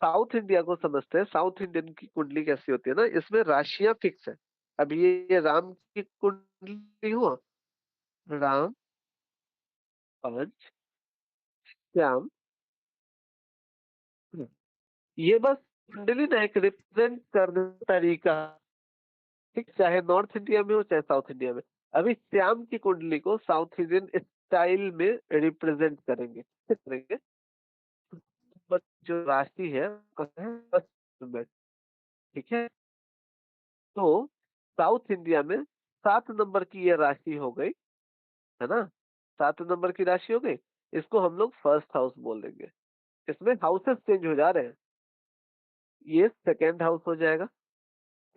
साउथ इंडिया को समझते हैं। साउथ इंडियन की कुंडली कैसी होती है ना, इसमें राशियां फिक्स है। अब ये राम की कुंडली हुआ, राम, पंच, श्याम, ये बस कुंडली ना एक रिप्रेजेंट करने का तरीका, ठीक, चाहे नॉर्थ इंडिया में हो चाहे साउथ इंडिया में। अभी श्याम की कुंडली को साउथ इंडियन स्टाइल में रिप्रेजेंट करेंगे, कैसे करेंगे? बस जो राशि है कहते हैं बस में, ठीक है। तो साउथ इंडिया में 7 नंबर की ये राशि हो गई, है ना, 7 नंबर की राशि हो गई, इसको हम लोग फर्स्ट हाउस बोल देंगे। इसमें हाउसेस चेंज हो जा रहे हैं, ये सेकेंड हाउस हो जाएगा,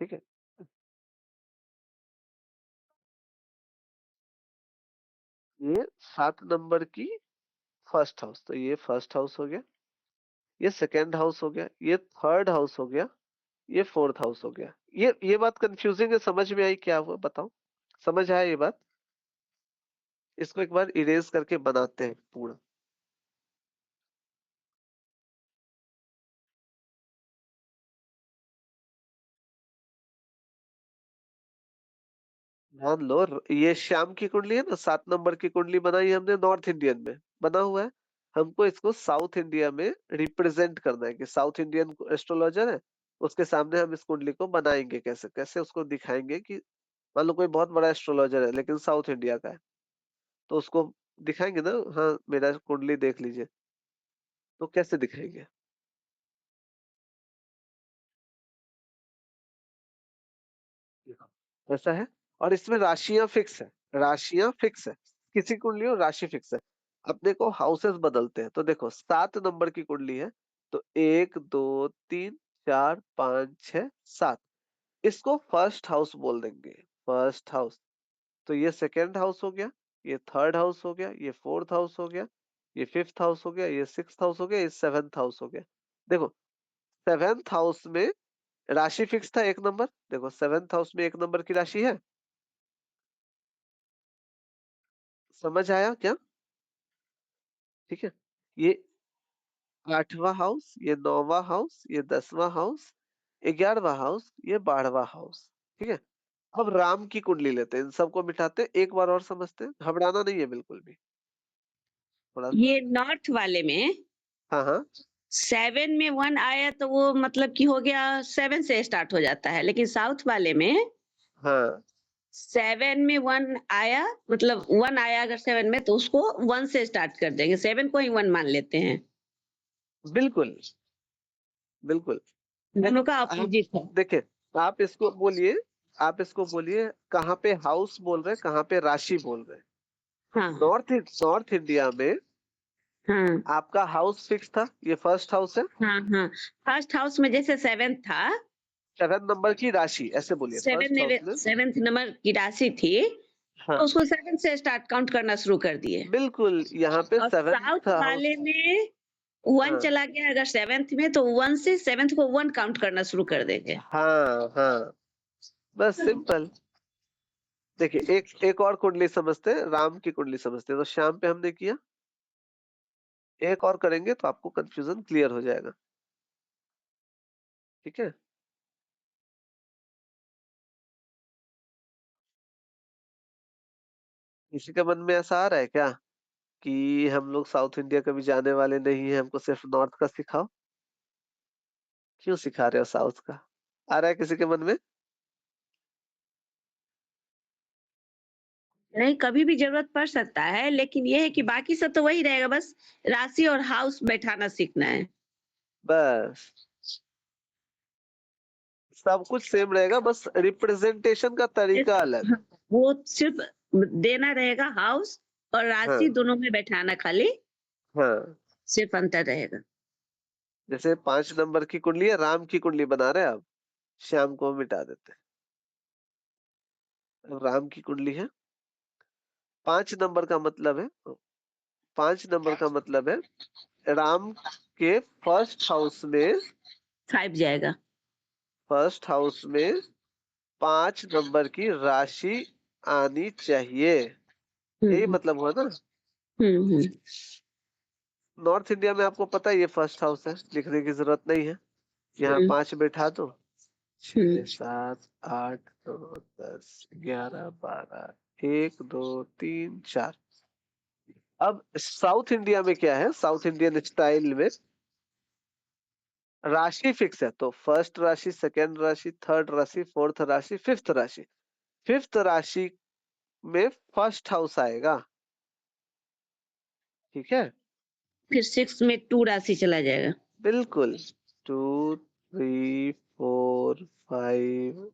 ठीक है। ये 7 नंबर की फर्स्ट हाउस, तो ये फर्स्ट हाउस हो गया, ये सेकेंड हाउस हो गया, ये थर्ड हाउस हो गया, ये फोर्थ हाउस हो गया। ये बात कंफ्यूजिंग है, समझ में आई क्या हुआ बताओ? समझ आया ये बात? इसको एक बार इरेज करके बनाते हैं पूरा। मान लो ये श्याम की कुंडली है ना, 7 नंबर की कुंडली बनाई हमने, नॉर्थ इंडियन में बना हुआ है। हमको इसको साउथ इंडिया में रिप्रेजेंट करना है कि साउथ इंडियन एस्ट्रोलॉजर है, उसके सामने हम इस कुंडली को बनाएंगे, कैसे कैसे उसको दिखाएंगे कि मान लो कोई बहुत बड़ा एस्ट्रोलॉजर है लेकिन साउथ इंडिया का है, तो उसको दिखाएंगे ना, हाँ मेरा कुंडली देख लीजिए, तो कैसे दिखाएंगे? ऐसा है। और इसमें राशियां फिक्स है, राशियां फिक्स है, किसी कुंडली हो राशि फिक्स है। अपने को हाउसेस बदलते हैं, तो देखो 7 नंबर की कुंडली है, तो 1 2 3 4 5 6 7, इसको फर्स्ट हाउस बोल देंगे, फर्स्ट हाउस। तो ये सेकेंड हाउस हो गया, ये थर्ड हाउस हो गया, ये फोर्थ हाउस हो गया, ये फिफ्थ हाउस हो गया, ये सिक्स्थ हाउस हो गया, ये सेवेंथ हाउस हो गया। देखो सेवेंथ हाउस में राशि फिक्स था 1 नंबर, देखो सेवेंथ हाउस में 1 नंबर की राशि है। समझ आया क्या? ठीक है। ये 8वां हाउस, ये 9वां हाउस, ये 10वां हाउस, 11वां हाउस, ये 12वां हाउस, ठीक है। अब राम की कुंडली लेते हैं, इन सबको मिटाते हैं, एक बार और समझते हैं, घबराना नहीं है बिल्कुल भी, थोड़ा सा। ये नॉर्थ वाले में हाँ हाँ 7 में 1 आया तो वो मतलब कि हो गया 7 से स्टार्ट हो जाता है, लेकिन साउथ वाले में हाँ 7 में 1 आया मतलब 1 आया अगर 7 में तो उसको 1 से स्टार्ट कर देंगे, 7 को ही 1 मान लेते हैं। बिल्कुल बिल्कुल। दोनों का आप अपोजिट है। देखिए, आप इसको बोलिए कहाँ पे हाउस बोल रहे हैं, कहाँ पे राशि बोल रहे हैं। हाँ, नॉर्थ इंडिया में हाँ, आपका हाउस फिक्स था, ये फर्स्ट हाउस है। हाँ, हाँ। फर्स्ट हाउस में जैसे 7 था, 7 नंबर की राशि, ऐसे बोलिए 7 फर्स्ट हाउस में। 7th नंबर की राशि थी, हाँ तो उसको 7 से स्टार्ट काउंट करना शुरू कर दिए। बिल्कुल, यहाँ पे और 7th साउथ हाउस। वाले में 1 हाँ चला गया अगर 7th में तो 1 से 7th को 1 काउंट करना शुरू कर देंगे। हाँ हाँ, बस सिंपल। देखिए एक और कुंडली समझते हैं, राम की कुंडली समझते हैं। तो शाम पे हमने किया, एक और करेंगे तो आपको कंफ्यूजन क्लियर हो जाएगा। ठीक है, किसी के मन में ऐसा आ रहा है क्या कि हम लोग साउथ इंडिया कभी जाने वाले नहीं है, हमको सिर्फ नॉर्थ का सिखाओ? क्यों सिखा रहे हो साउथ का? आ रहा है किसी के मन में? नहीं, कभी भी ज़रूरत पड़ सकता है, लेकिन ये है कि बाकी सब तो वही रहेगा, बस राशि और हाउस बैठाना सीखना है। बस सब कुछ सेम रहेगा, बस रिप्रेजेंटेशन का तरीका अलग। हाँ, वो सिर्फ देना रहेगा हाउस और हाँ राशि दोनों में बैठाना खाली, हाँ, सिर्फ अंतर रहेगा। जैसे 5 नंबर की कुंडली है, राम की कुंडली बना रहे हैं आप, श्याम को मिटा देते हैं। अब राम की कुंडली है, 5 नंबर का मतलब है, 5 नंबर का मतलब है राम के जाएगा। फर्स्ट हाउस में 5 नंबर की राशि आनी चाहिए, यही हुँ, मतलब हुआ ना। हुँ, हुँ, नॉर्थ इंडिया में आपको पता है ये फर्स्ट हाउस है, लिखने की जरूरत नहीं है। यहाँ हुँ, 5 बैठा दो, 6 हुँ। 7 8 9 10 11 12 1 2 3 4। अब साउथ इंडिया में क्या है, साउथ इंडियन स्टाइल में राशि फिक्स है, तो फर्स्ट राशि, सेकंड राशि, थर्ड राशि, फोर्थ राशि, फिफ्थ राशि। फिफ्थ राशि में फर्स्ट हाउस आएगा। ठीक है, फिर 6 में 2 राशि चला जाएगा। बिल्कुल। 2 3 4 5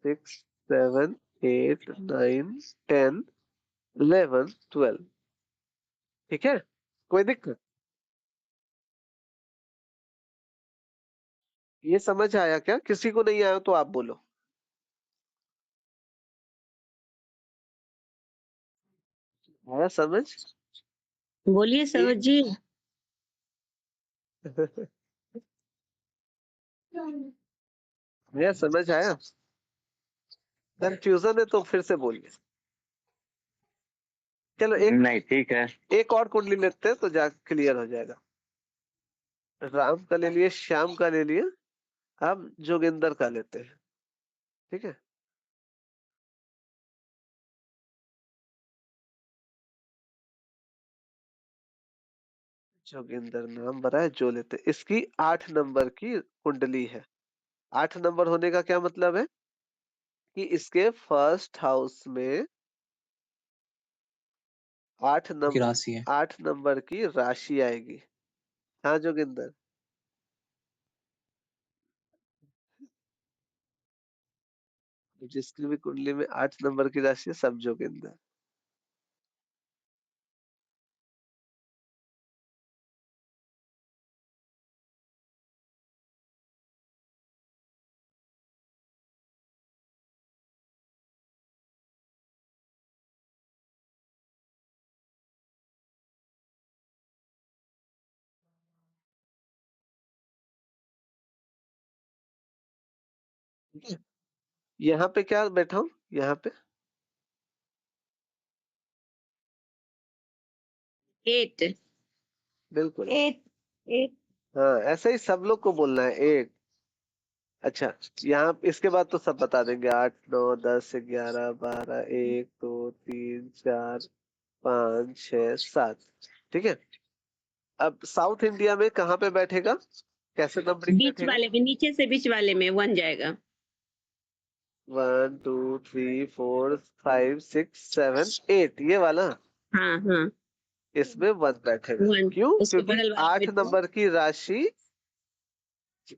6 7 8 9 10 11 12। ठीक है, कोई दिक्कत? ये समझ आया क्या? किसी को नहीं आया तो आप बोलो। आया समझ? बोलिए सरोज एक जी। भैया समझ आया? कंफ्यूजन है तो फिर से बोलिए। चलो नहीं ठीक है। एक और कुंडली लेते हैं तो जा क्लियर हो जाएगा। राम का ले लिए, श्याम का ले लिए, अब जोगिंदर का लेते हैं। ठीक है, जोगिंदर नाम भरा है, जो लेते हैं। इसकी 8 नंबर की कुंडली है। 8 नंबर होने का क्या मतलब है कि इसके फर्स्ट हाउस में 8 की नंबर राशि है। 8 नंबर की राशि आएगी। हाँ जोगिंदर, जिसकी भी कुंडली में 8 नंबर की राशि है, सब जोगिंदर। ठीक है, यहाँ पे क्या बैठा हूँ, यहाँ पे 8 बिल्कुल। 8 8 हाँ, ऐसे ही सब लोग को बोलना है 8। अच्छा, यहाँ इसके बाद तो सब बता देंगे, 8 9 10 11 12 1 2 3 4 5 6 7। ठीक है, अब साउथ इंडिया में कहाँ पे बैठेगा, कैसे नंबरिंग बीच बैठेगा? वाले में, नीचे से बीच वाले में 1 जाएगा। 1 2 3 4 5 6 7 8 ये वाला, हाँ हाँ, इसमें 1 बैठेगा। 1 क्यों? उसके क्योंकि बगल वाले 8 में 2। नंबर की राशि,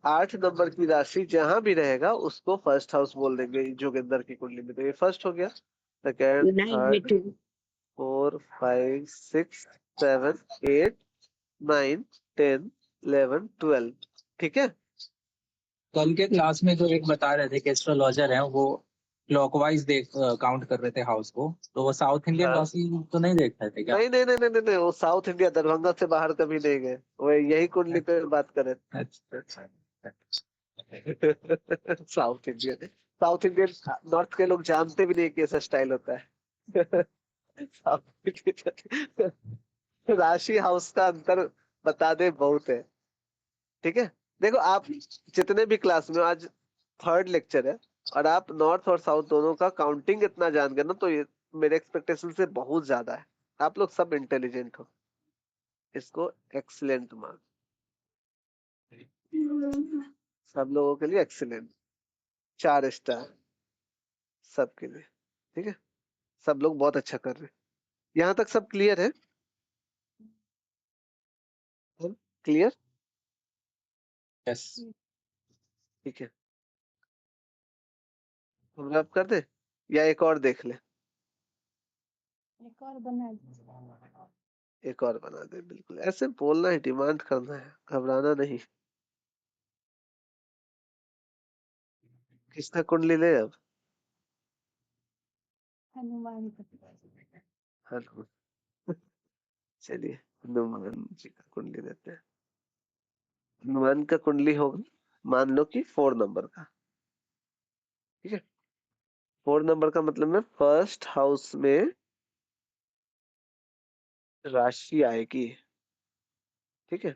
8 नंबर की राशि जहां भी रहेगा उसको फर्स्ट हाउस बोल देंगे जोगिंदर की कुंडली में। तो ये फर्स्ट हो गया, सेकंड, 9 में थर्ड, 2। 4 5 6 7 8 9 10 11 12। ठीक है। कल के क्लास में जो एक बता रहे थे कि एस्ट्रोलॉजर है, वो क्लॉकवाइज देख काउंट कर रहे थे हाउस को, तो वो साउथ इंडियन हाँ। राशि तो नहीं देख रहे थे क्या? नहीं नहीं नहीं नहीं नहीं नहीं, वो साउथ इंडिया दरभंगा से बाहर कभी नहीं गए, वो यही कुंडली पे बात करें। अच्छा। South Indian, south Indian north के लोग जानते भी नहीं कि ऐसा स्टाइल होता है। साउथ इंडियन राशि हाउस का अंतर बता दे बहुत है। ठीक है। देखो आप जितने भी क्लास में, आज 3rd लेक्चर है और आप नॉर्थ और साउथ दोनों का काउंटिंग इतना जान गए ना, तो ये मेरे एक्सपेक्टेशन से बहुत ज्यादा है। आप लोग सब इंटेलिजेंट हो, इसको एक्सीलेंट मान, सब लोगों के लिए एक्सीलेंट, 4 स्टार सबके लिए। ठीक है, सब लोग बहुत अच्छा कर रहे हैं। यहाँ तक सब क्लियर है? क्लियर? यस। ठीक है, हम रैप कर दे या एक और देख ले? एक और बना एक और बना दे, बिल्कुल ऐसे बोलना है, डिमांड करना है, घबराना नहीं। किसका कुंडली ले अब? हनुमान हनुमान। चलिए हनुमान जी का कुंडली देते हैं। हनुमान का कुंडली होगा, मान लो कि 4 नंबर का। ठीक है, 4 नंबर का मतलब में फर्स्ट हाउस में राशि आएगी। ठीक है,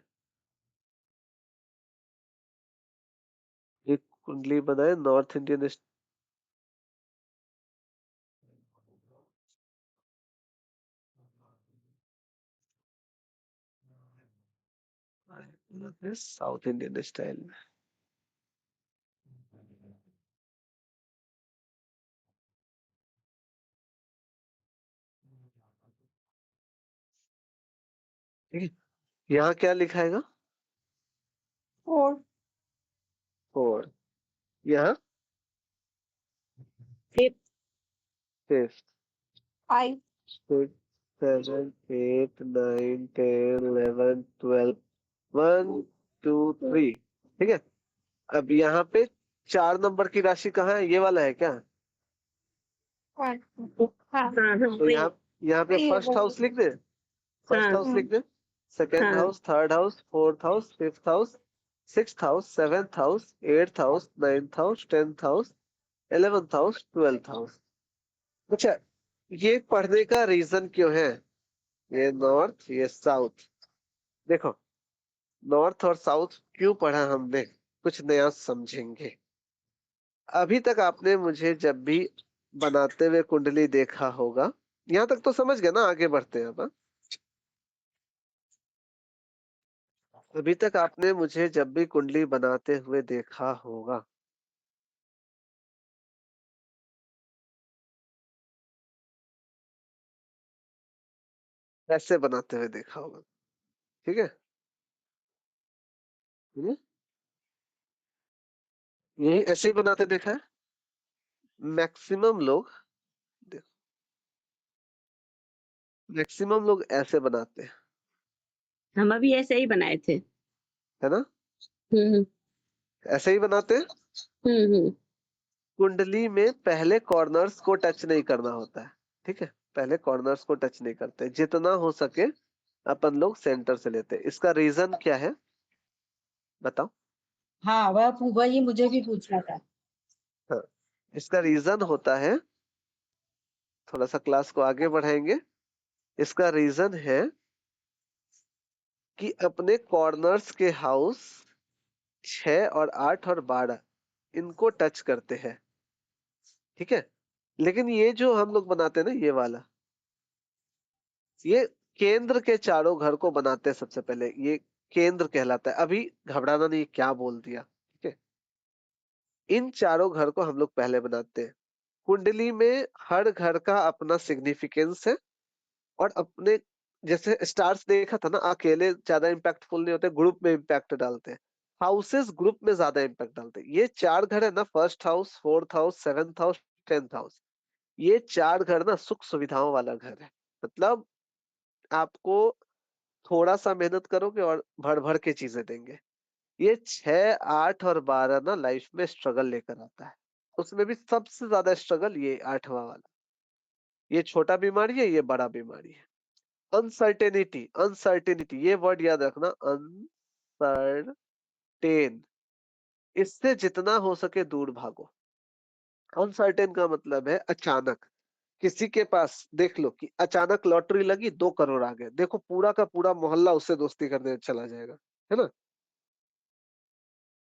एक कुंडली बनाए north Indian south Indian style में। ठीक है, यहाँ क्या लिखाएगा? 4 4। यहाँ 5 5 5 6 7 8 9 10 11 12 1 2 3। ठीक है, अब यहाँ पे 4 नंबर की राशि कहाँ है? ये वाला है क्या? हाँ तो यहाँ पे फर्स्ट हाउस लिख दे, फर्स्ट हाउस लिख दे, सेकेंड हाँ। House, third house, fourth house, fifth house, sixth house, seventh house, eighth house, ninth house, 10th house, 11th house, 12th house. अच्छा, ये पढ़ने का रीजन क्यों है? ये नॉर्थ, ये साउथ। देखो, नॉर्थ और साउथ क्यों पढ़ा हमने, कुछ नया समझेंगे। अभी तक आपने मुझे जब भी बनाते हुए कुंडली देखा होगा, यहाँ तक तो समझ गए ना? आगे बढ़ते हैं अब। हाँ? अभी तक आपने मुझे जब भी कुंडली बनाते हुए देखा होगा, ऐसे बनाते हुए देखा होगा। ठीक है, हम्म? यही ऐसे ही बनाते देखा है मैक्सिमम लोग। देखो, मैक्सिमम लोग ऐसे बनाते हैं, हम अभी ऐसे ही बनाए थे। है ना? हम्म ऐसे ही बनाते हैं। हम्म। कुंडली में पहले कॉर्नर्स को टच नहीं करना होता है। ठीक है, पहले कॉर्नर्स को टच नहीं करते, जितना हो सके अपन लोग सेंटर से लेते हैं। इसका रीजन क्या है बताओ? हाँ वही मुझे भी पूछना था। हाँ, इसका रीजन होता है, थोड़ा सा क्लास को आगे बढ़ाएंगे। इसका रीजन है कि अपने कॉर्नर्स के हाउस 6 और 8 और 12 इनको टच करते हैं। ठीक है, लेकिन ये जो हम लोग बनाते हैं ना, ये वाला, ये केंद्र के चारों घर को बनाते हैं सबसे पहले, ये केंद्र कहलाता है। अभी घबराना नहीं, क्या बोल दिया, ठीक है। इन चारों घर को हम लोग पहले बनाते हैं। कुंडली में हर घर का अपना सिग्निफिकेंस है और अपने, जैसे स्टार्स देखा था ना, अकेले ज्यादा इम्पैक्टफुल नहीं होते, ग्रुप में इम्पैक्ट डालते हैं। हाउसेस ग्रुप में ज्यादा इम्पैक्ट डालते हैं। ये 4 घर है ना, first house, fourth house, seventh house, 10th house, ये 4 घर ना सुख सुविधाओं वाला घर है। मतलब आपको थोड़ा सा मेहनत करोगे और भर भर के चीजें देंगे। ये 6, 8 और 12 ना लाइफ में स्ट्रगल लेकर आता है। उसमें भी सबसे ज्यादा स्ट्रगल ये 8वां वाला। ये छोटा बीमारी है, ये बड़ा बीमारी है। अनसर्टेनिटी, अनसर्टेनिटी, ये वर्ड याद रखना, अनसर्टेन। इससे जितना हो सके दूर भागो। अनसर्टेन का मतलब है अचानक। किसी के पास देख लो कि अचानक लॉटरी लगी, 2 करोड़ आ गए, देखो पूरा का पूरा मोहल्ला उससे दोस्ती करने चला जाएगा, है ना।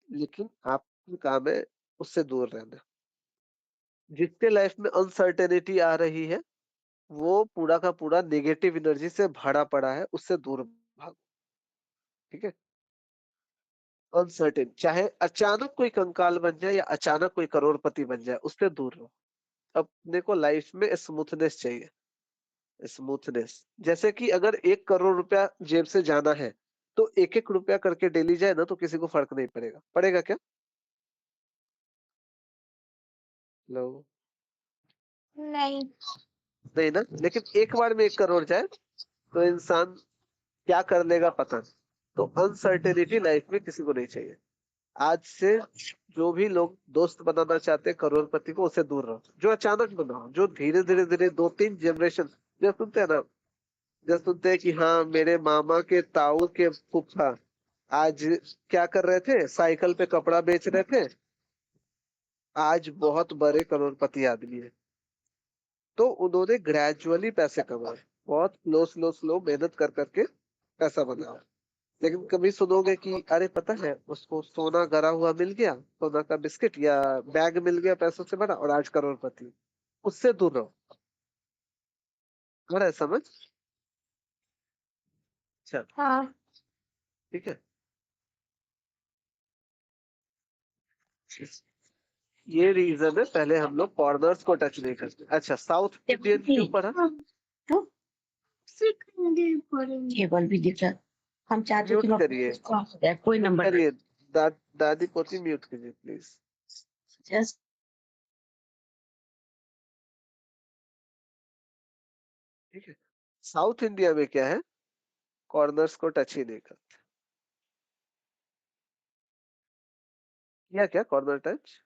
लेकिन आपका काम है उससे दूर रहना। जिसके लाइफ में अनसर्टेनिटी आ रही है, वो पूरा का पूरा नेगेटिव एनर्जी से भरा पड़ा है, उससे दूर भागो, ठीक है। अनसर्टेन, चाहे अचानक कोई कंकाल बन जाए या अचानक कोई करोड़पति बन जाए, उससे दूर रहो। अपने को लाइफ में स्मूथनेस चाहिए, स्मूथनेस। जैसे कि अगर 1 करोड़ रुपया जेब से जाना है, तो 1-1 रुपया करके डेली जाए ना, तो किसी को फर्क नहीं पड़ेगा। पड़ेगा क्या? लो, नहीं। नहीं ना। लेकिन एक बार में 1 करोड़ जाए तो इंसान क्या कर लेगा पता नहीं। तो अनसर्टेनिटी लाइफ में किसी को नहीं चाहिए। आज से जो भी लोग दोस्त बनाना चाहते हैं करोड़पति को, उससे दूर रहो। जो अचानक बनाओ, जो धीरे धीरे धीरे 2-3 जनरेशन, जब सुनते हैं ना, जब सुनते हैं कि हाँ मेरे मामा के ताऊ के फूफा आज क्या कर रहे थे, साइकिल पे कपड़ा बेच रहे थे, आज बहुत बड़े करोड़पति आदमी है। तो उन्होंने ग्रेजुअली पैसे कमाए, बहुत स्लो स्लो स्लो मेहनत कर करके पैसा बनाया। लेकिन कभी सुनोगे कि अरे पता है उसको सोना गरा हुआ मिल गया, सोना का बिस्किट या बैग मिल गया पैसों से भरा और आज करोड़पति। उससे दूर रहो। आ रहा है समझ? अच्छा, हाँ। ठीक है। ये रीजन है, पहले हम लोग कॉर्नर्स को टच नहीं करते। अच्छा, साउथ इंडियन क्यों पढ़ा? केबल भी दिख रहा, हम चाहते म्यूट कि करिए, कोई म्यूट नंबर करिए। दादी पोती म्यूट कीजिए प्लीज। जस्ट ठीक है। साउथ इंडिया में क्या है, कॉर्नर्स को टच ही नहीं करते। किया क्या कॉर्नर टच?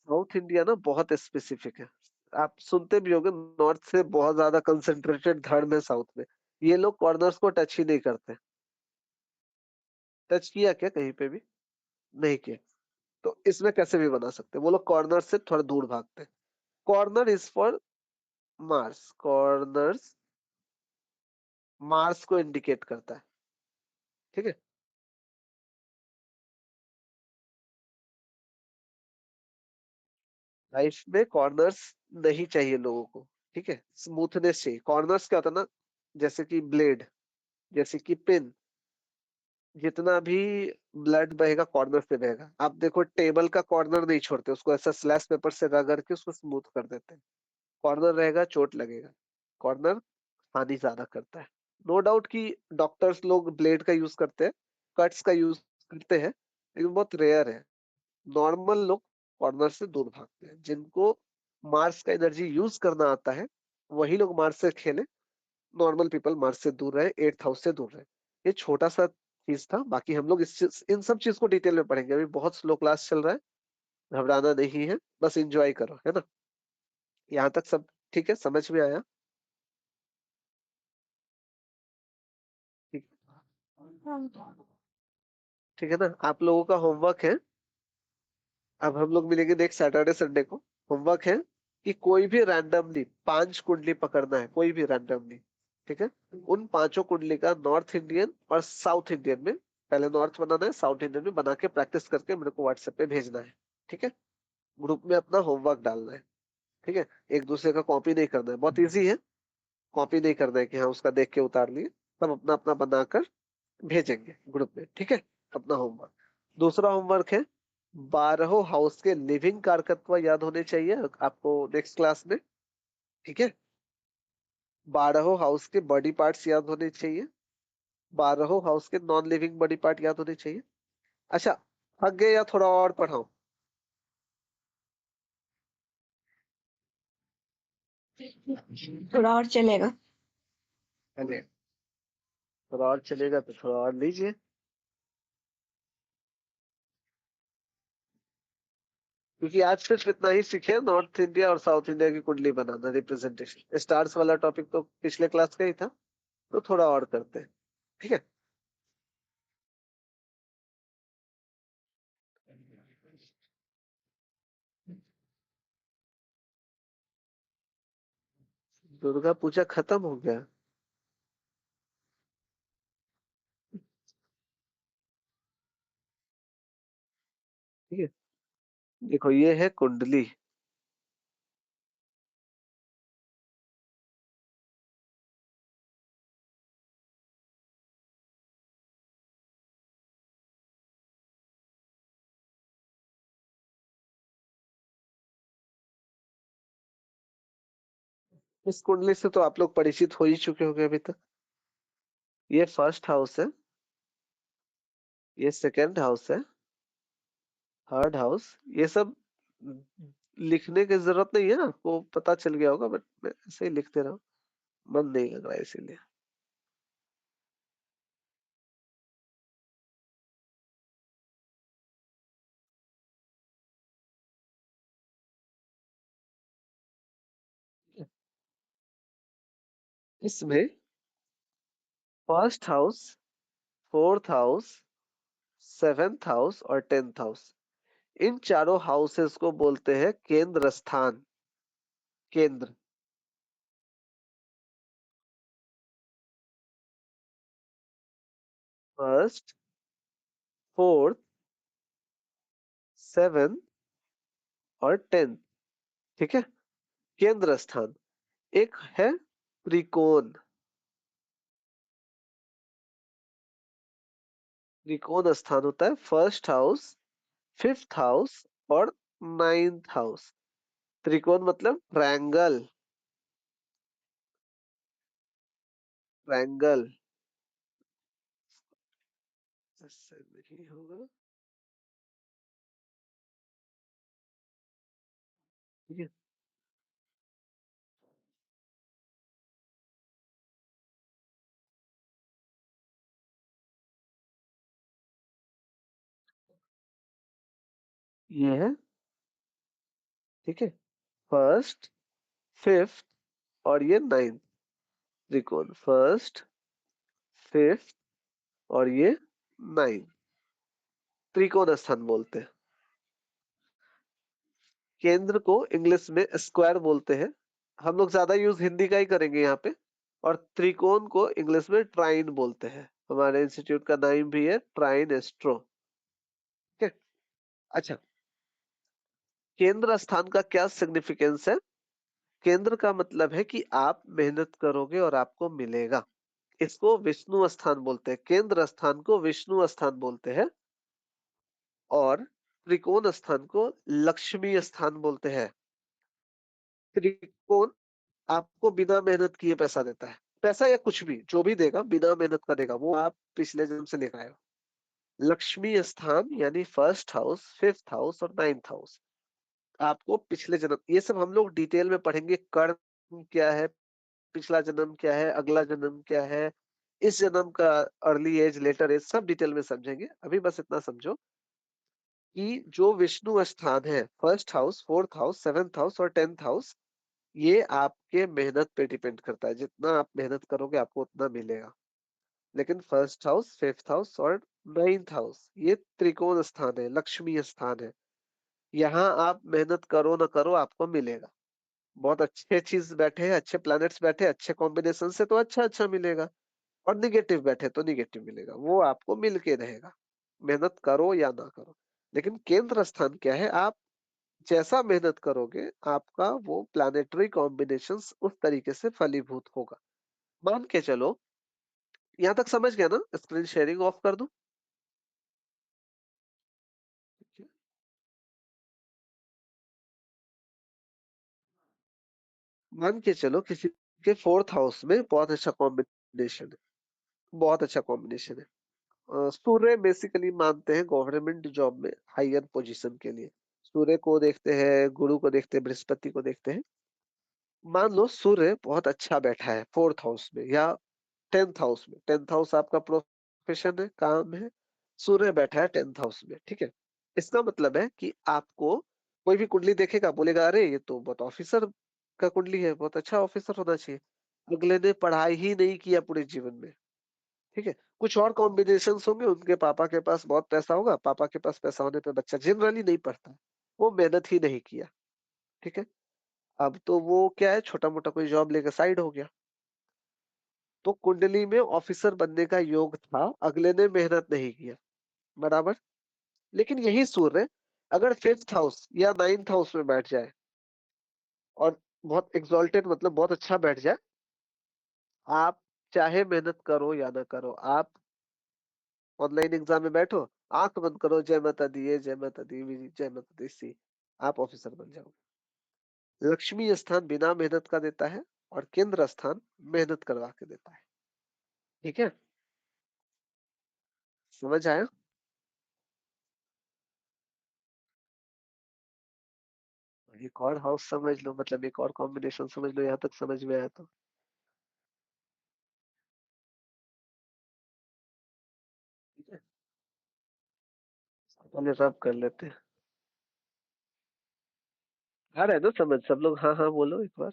साउथ इंडिया ना बहुत स्पेसिफिक है। आप सुनते भी होंगे, नॉर्थ से बहुत ज्यादा कंसंट्रेटेड धर्म है साउथ में। ये लोग कॉर्नर्स को टच ही नहीं करते। टच किया क्या कहीं पे भी? नहीं किया। तो इसमें कैसे भी बना सकते हैं। वो लोग कॉर्नर से थोड़ा दूर भागते हैं। Corner is for Mars, corners Mars को इंडिकेट करता है, ठीक है। लाइफ में कॉर्नर्स नहीं चाहिए लोगों को, ठीक है। स्मूथनेस चाहिए। कॉर्नर्स क्या होता है ना, जैसे कि ब्लेड, जैसे कि पिन, जितना भी ब्लड बहेगा कॉर्नर से बहेगा। आप देखो टेबल का कॉर्नर नहीं छोड़ते, उसको ऐसा स्लैश पेपर से रगड़ के उसको स्मूथ कर देते हैं। कॉर्नर रहेगा, चोट लगेगा। कॉर्नर हानि ज्यादा करता है। नो डाउट कि डॉक्टर्स लोग ब्लेड का यूज करते हैं, कट्स का यूज करते हैं, लेकिन बहुत रेयर है। नॉर्मल लोग कॉर्नर से दूर भागते हैं। जिनको मार्स का एनर्जी यूज करना आता है, वही लोग मार्स से खेले। नॉर्मल पीपल मार्स से दूर रहे, 8th हाउस से दूर रहे। ये छोटा सा चीज था। बाकी हम लोग इन सब चीज को डिटेल में पढ़ेंगे। अभी बहुत स्लो क्लास चल रहा है, घबराना नहीं है, बस एंजॉय करो, है ना। यहाँ तक सब ठीक है, समझ में आया? ठीक, ठीक है ना। आप लोगों का होमवर्क है, अब हम लोग मिलेंगे नेक्स्ट सैटरडे संडे को। होमवर्क है कि कोई भी रैंडमली 5 कुंडली पकड़ना है, कोई भी रैंडमली, ठीक है। उन 5 कुंडली का नॉर्थ इंडियन और साउथ इंडियन में, पहले नॉर्थ बनाना है, साउथ इंडियन में बना के प्रैक्टिस करके मेरे को व्हाट्सएप पे भेजना है, ठीक है। ग्रुप में अपना होमवर्क डालना है। ठीक है, एक दूसरे का कॉपी नहीं करना है, बहुत इजी है। कॉपी नहीं करना है कि हाँ उसका देख के उतार लिए, सब अपना अपना बनाकर भेजेंगे ग्रुप में, ठीक है, अपना होमवर्क। दूसरा होमवर्क है 12 हाउस के लिविंग कारकत्व याद होने चाहिए आपको नेक्स्ट क्लास में, ठीक है। 12 हाउस के बॉडी पार्ट्स याद होने चाहिए, 12 हाउस के नॉन लिविंग बॉडी पार्ट याद होने चाहिए। अच्छा, थक गए या थोड़ा और पढ़ाऊं? थोड़ा और चलेगा। चलिए, थोड़ा और चलेगा तो थोड़ा और लीजिए। क्योंकि आज सिर्फ इतना ही सीखे, नॉर्थ इंडिया और साउथ इंडिया की कुंडली बनाना, रिप्रेजेंटेशन। स्टार्स वाला टॉपिक तो पिछले क्लास का ही था, तो थोड़ा और करते हैं, ठीक है। दुर्गा पूजा खत्म हो गया। ठीक है, देखो ये है कुंडली। इस कुंडली से तो आप लोग परिचित हो ही चुके होंगे अभी तक। ये फर्स्ट हाउस है, ये सेकंड हाउस है, थर्ड हाउस, ये सब लिखने की जरूरत नहीं है, आपको पता चल गया होगा, बट मैं ऐसे ही लिखते रहा, मन नहीं लग रहा है इसीलिए। इसमें first house, fourth house, seventh house और 10th हाउस, इन चारों हाउसेस को बोलते हैं केंद्र स्थान। केंद्र, फर्स्ट, फोर्थ, 7 और 10, ठीक है, केंद्र स्थान। एक है त्रिकोण, त्रिकोण स्थान होता है फर्स्ट हाउस, फिफ्थ हाउस और 9th हाउस। त्रिकोण मतलब ट्रायंगल, ट्रायंगल ऐसे नहीं होगा, ठीक है। ये है, ठीक है, फर्स्ट, फिफ्थ और ये 9th। त्रिकोण फर्स्ट, फिफ्थ और ये 9th, त्रिकोण स्थान बोलते हैं। केंद्र को इंग्लिश में स्क्वायर बोलते हैं, हम लोग ज्यादा यूज हिंदी का ही करेंगे यहाँ पे। और त्रिकोण को इंग्लिश में ट्राइन बोलते हैं, हमारे इंस्टीट्यूट का नाम भी है ट्राइन एस्ट्रो, ठीक है। अच्छा, केंद्र स्थान का क्या सिग्निफिकेंस है? केंद्र का मतलब है कि आप मेहनत करोगे और आपको मिलेगा। इसको विष्णु स्थान बोलते हैं, केंद्र स्थान को विष्णु स्थान बोलते हैं, और त्रिकोण स्थान को लक्ष्मी स्थान बोलते हैं। त्रिकोण आपको बिना मेहनत किए पैसा देता है, पैसा या कुछ भी जो भी देगा बिना मेहनत का देगा, वो आप पिछले जन्म से लेकर आए हो। लक्ष्मी स्थान यानी फर्स्ट हाउस, फिफ्थ हाउस और 9th हाउस, आपको पिछले जन्म, ये सब हम लोग डिटेल में पढ़ेंगे। कर्म क्या है, पिछला जन्म क्या है, अगला जन्म क्या है, इस जन्म का अर्ली एज, लेटर एज, सब डिटेल में समझेंगे। अभी बस इतना समझो कि जो विष्णु स्थान है, first house, fourth house, seventh house और 10th हाउस, ये आपके मेहनत पे डिपेंड करता है, जितना आप मेहनत करोगे आपको उतना मिलेगा। लेकिन फर्स्ट हाउस, फिफ्थ हाउस और 9th हाउस ये त्रिकोण स्थान है, लक्ष्मी स्थान है, यहाँ आप मेहनत करो ना करो आपको मिलेगा। बहुत अच्छे चीज बैठे हैं, अच्छे प्लैनेट्स बैठे, अच्छे कॉम्बिनेशन से तो अच्छा अच्छा मिलेगा, और निगेटिव बैठे तो निगेटिव मिलेगा, वो आपको मिल के रहेगा, मेहनत करो या ना करो। लेकिन केंद्र स्थान क्या है, आप जैसा मेहनत करोगे आपका वो प्लैनेटरी कॉम्बिनेशंस उस तरीके से फलीभूत होगा। मान के चलो, यहाँ तक समझ गया ना? स्क्रीन शेयरिंग ऑफ कर दूं? मान के चलो किसी के 4th हाउस में बहुत अच्छा कॉम्बिनेशन है, बहुत अच्छा कॉम्बिनेशन है। सूर्य बेसिकली मानते हैं गवर्नमेंट जॉब में हायर पोजीशन के लिए। सूर्य को देखते हैं, गुरु को देखते हैं, बृहस्पति को देखते हैं। मान लो सूर्य बहुत अच्छा बैठा है 4th हाउस में या 10th हाउस में। 10th हाउस आपका प्रोफेशन है, काम है। सूर्य बैठा है 10th हाउस में, ठीक है? इसका मतलब है कि आपको कोई भी कुंडली देखेगा बोलेगा अरे ये तो बहुत ऑफिसर का कुंडली है, बहुत अच्छा ऑफिसर होना चाहिए। अगले ने पढ़ाई ही नहीं किया पूरे जीवन में, ठीक है? कुछ और कॉम्बिनेशंस होंगे, उनके पापा के पास बहुत पैसा होगा, पापा के पास पैसा होने पे बच्चा जनरली नहीं पढ़ता, वो मेहनत ही नहीं किया, ठीक है? अब तो वो क्या है, छोटा-मोटा कोई जॉब लेकर साइड हो गया। तो कुंडली में ऑफिसर बनने का योग था, अगले ने मेहनत नहीं किया, बराबर? लेकिन यही सूर्य अगर 5th हाउस या 9th हाउस में बैठ जाए और बहुत एक्सॉल्टेड मतलब बहुत अच्छा बैठ जाए, आप चाहे मेहनत करो या ना करो, आप ऑनलाइन एग्जाम में बैठो, आंख बंद करो, जय माता दी, जय माता दी, जय माता दी सी, आप ऑफिसर बन जाओगे। लक्ष्मी स्थान बिना मेहनत का देता है और केंद्र स्थान मेहनत करवा के देता है, ठीक है? समझ आया? एक और हाउस समझ लो, मतलब एक और कॉम्बिनेशन समझ लो, यहाँ तक समझ में आया तो। ठीक है, पहले रब कर लेते हैं। आ रहा है ना समझ? सब लोग हाँ हाँ बोलो एक बार।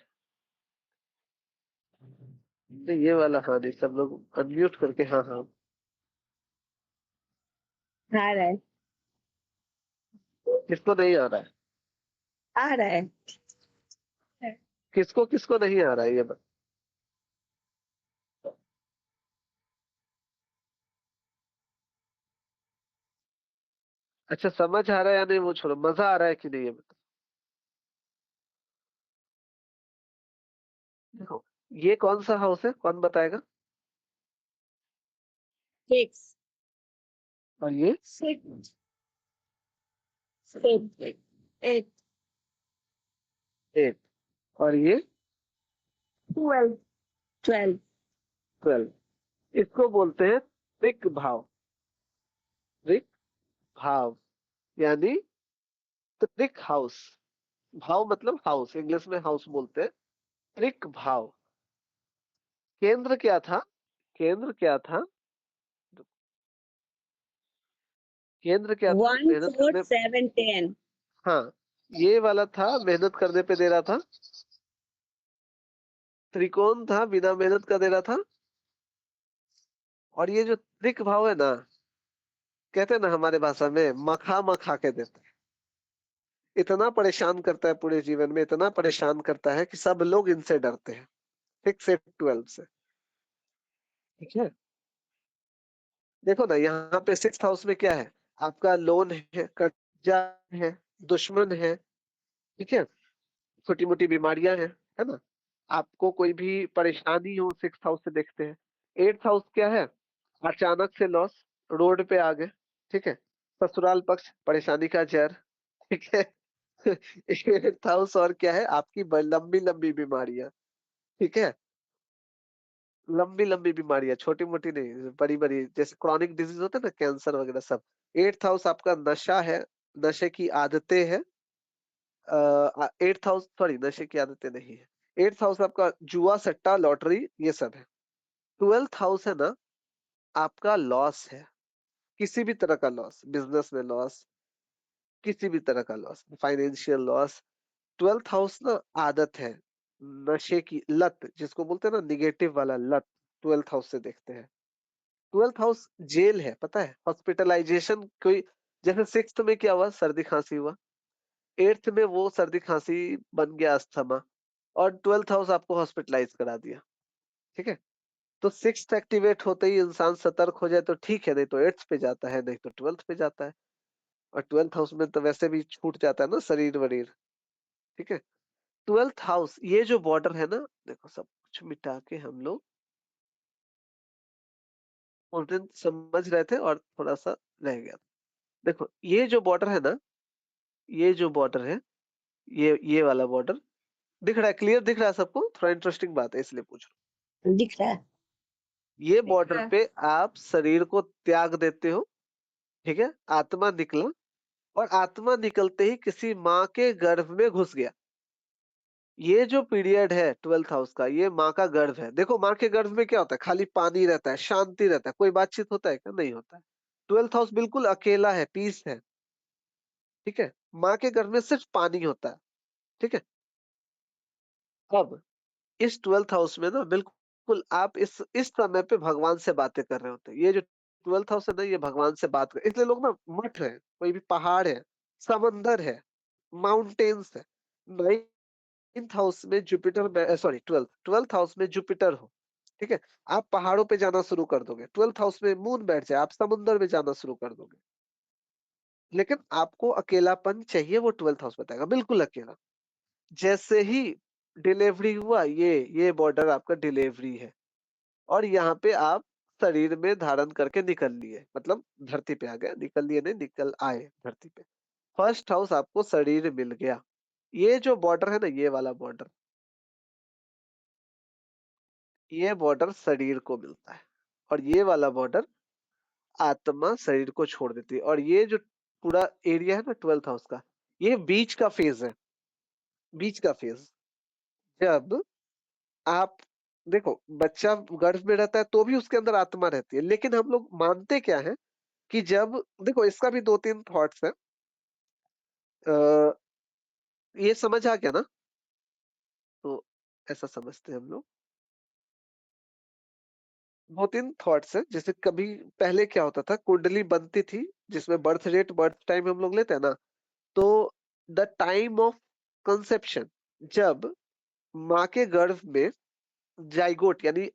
नहीं ये वाला हाँ नहीं, सब लोग अनम्यूट करके हाँ हाँ। आ रहा है, किसको नहीं आ रहा है? आ रहा है। किसको किसको नहीं आ रहा है ये बता। अच्छा समझ आ रहा है या नहीं वो छोड़ो, मजा आ रहा है कि नहीं ये बता। देखो, ये कौन सा हाउस है, कौन बताएगा? 6, और ये 6, 8, 8, 8 और ये 12, 12, 12। इसको बोलते हैं ऋक भाव। ऋक भाव यानी ऋक हाउस। भाव मतलब हाउस, इंग्लिश में हाउस बोलते हैं। ऋक भाव। केंद्र क्या था? केंद्र क्या था? केंद्र क्या था 1, मेहनत 4, करने? 7, 10। हाँ, ये वाला था मेहनत करने पे दे रहा था। त्रिकोण था बिना मेहनत का दे रहा था। और ये जो त्रिक भाव है ना, कहते हैं ना हमारे भाषा में, मखा मखा के देता है। इतना परेशान करता है पूरे जीवन में, इतना परेशान करता है कि सब लोग इनसे डरते हैं। 6 से 12 से, ठीक है? देखो ना यहाँ पे 6th हाउस में क्या है, आपका लोन है, कर्जा है, दुश्मन है, ठीक है? छोटी मोटी बीमारियां हैं, है ना? आपको कोई भी परेशानी हो 6th हाउस से देखते हैं। 8th हाउस क्या है? अचानक से लॉस, रोड पे आ गए, ठीक है? ससुराल पक्ष परेशानी का जड़, ठीक है? 8th हाउस और क्या है? आपकी लंबी लंबी बीमारियां, ठीक है? लंबी लंबी बीमारियां, छोटी मोटी नहीं, बड़ी बड़ी, जैसे क्रॉनिक डिजीज होता है ना, कैंसर वगैरह सब। 8th हाउस आपका नशा है, नशे की आदतें हैं। 8th हाउस सॉरी, नशे की आदतें नहीं है। 8th हाउस आपका जुआ सट्टा लॉटरी ये सब है। 12th हाउस है ना, आपका लॉस है, किसी भी तरह का लॉस, बिजनेस में लॉस, किसी भी तरह का loss, financial loss. 12th house ना आदत है, नशे की लत जिसको बोलते हैं ना, निगेटिव वाला लत, 12th हाउस से देखते हैं। 12th हाउस जेल है, पता है? हॉस्पिटलाइजेशन कोई, जैसे 6th में क्या हुआ, सर्दी खांसी हुआ, 8th में वो सर्दी खांसी बन गया अस्थमा, और 12th हाउस आपको हॉस्पिटलाइज करा दिया, ठीक है? तो 6th एक्टिवेट होते ही इंसान सतर्क हो जाए तो ठीक है, नहीं तो 8th पे जाता है, नहीं तो 12th पे जाता है। और 12th हाउस में तो वैसे भी छूट जाता है ना शरीर वरीर, ठीक है। 12th हाउस ये जो बॉर्डर है ना, देखो सब कुछ मिटा के हम लोग उस दिन समझ रहे थे और थोड़ा सा रह गया। देखो ये जो बॉर्डर है ना, ये जो बॉर्डर है, ये वाला बॉर्डर दिख रहा है, क्लियर दिख रहा है सबको? थोड़ा इंटरेस्टिंग बात है इसलिए पूछ रहा हूँ। दिख रहा है। ये दिख बॉर्डर रहा है। पे आप शरीर को त्याग देते हो, ठीक है। आत्मा निकला और आत्मा निकलते ही किसी माँ के गर्भ में घुस गया। ये जो पीरियड है 12th हाउस का, ये माँ का गर्भ है। देखो माँ के गर्भ में क्या होता है? खाली पानी रहता है, शांति रहता है, कोई बातचीत होता है क्या? नहीं होता है। 12th हाउस बिल्कुल अकेला है, पीस है, ठीक है। माँ के गर्भ में सिर्फ पानी होता है, ठीक है। अब इस 12th हाउस में ना बिल्कुल आप इस समय पे भगवान से बातें कर रहे होते हैं। ये जो 12th हाउस है ना, ये भगवान से बात कर, इसलिए लोग ना मठ है, कोई भी पहाड़ है, समंदर है, माउंटेन्स है। 9th हाउस में जुपिटर, सॉरी 12th हाउस में जुपिटर हो, ठीक है। आप पहाड़ों पे जाना शुरू कर दोगे। 12th हाउस में मून बैठ जाए, आप समुंदर में जाना शुरू कर दोगे। लेकिन आपको अकेलापन चाहिए, वो 12th हाउस बताएगा, बिल्कुल अकेला। जैसे ही डिलीवरी हुआ, ये बॉर्डर आपका डिलीवरी है, और यहाँ पे आप शरीर में धारण करके निकल लिए, मतलब धरती पे आ गए, निकल लिए नहीं, निकल आए धरती पे। फर्स्ट हाउस आपको शरीर मिल गया। ये जो बॉर्डर है ना, ये वाला बॉर्डर, ये बॉर्डर शरीर को मिलता है, और ये वाला बॉर्डर आत्मा शरीर को छोड़ देती है। और ये जो पूरा एरिया है ना 12th हाउस का, ये बीच का फेज है, बीच का फेज। जब आप देखो बच्चा गर्भ में रहता है तो भी उसके अंदर आत्मा रहती है, लेकिन हम लोग मानते क्या है कि जब देखो इसका भी 2-3 थॉट्स है। अ, ये समझ आ गया ना? तो ऐसा समझते हैं हम लोग। 2-3 थॉट्स है, जैसे कभी पहले क्या होता था, कुंडली बनती थी जिसमें बर्थ रेट, बर्थ टाइम हम लोग लेते हैं ना, तो द टाइम ऑफ कंसेप्शन, जब माँ के गर्भ में जाइगोट यानी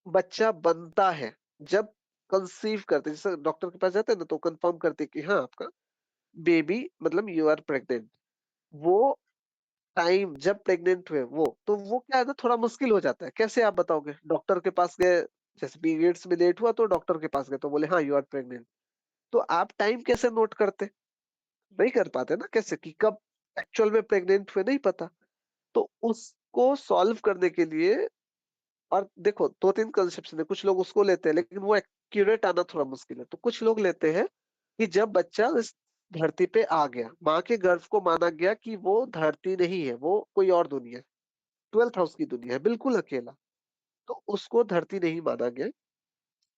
बच्चा बनता है, जब कंसीव करते हैं, जैसे डॉक्टर के पास जाते हैं ना तो कंफर्म करते हैं कि हाँ आपका बेबी मतलब यू आर प्रेग्नेंट, वो टाइम जब प्रेग्नेंट हुए वो क्या है ना, थोड़ा मुश्किल हो जाता है। कैसे आप बताओगे? डॉक्टर के पास गए, जैसे पीरियड्स में लेट हुआ तो डॉक्टर के पास गए तो बोले हाँ यू आर प्रेग्नेंट। तो आप टाइम कैसे नोट करते? नहीं कर पाते ना, कैसे कि कब एक्चुअल में प्रेग्नेंट हुए, नहीं पता। तो उसको सॉल्व करने के लिए, और देखो 2-3 कंसेप्शन है, कुछ लोग उसको लेते हैं लेकिन वो एक्यूरेट आना थोड़ा मुश्किल है। तो कुछ लोग लेते हैं कि जब बच्चा इस धरती पे आ गया, माँ के गर्भ को माना गया कि वो धरती नहीं है, वो कोई और दुनिया है, 12th हाउस की दुनिया है, बिल्कुल अकेला। तो उसको धरती नहीं माना गया।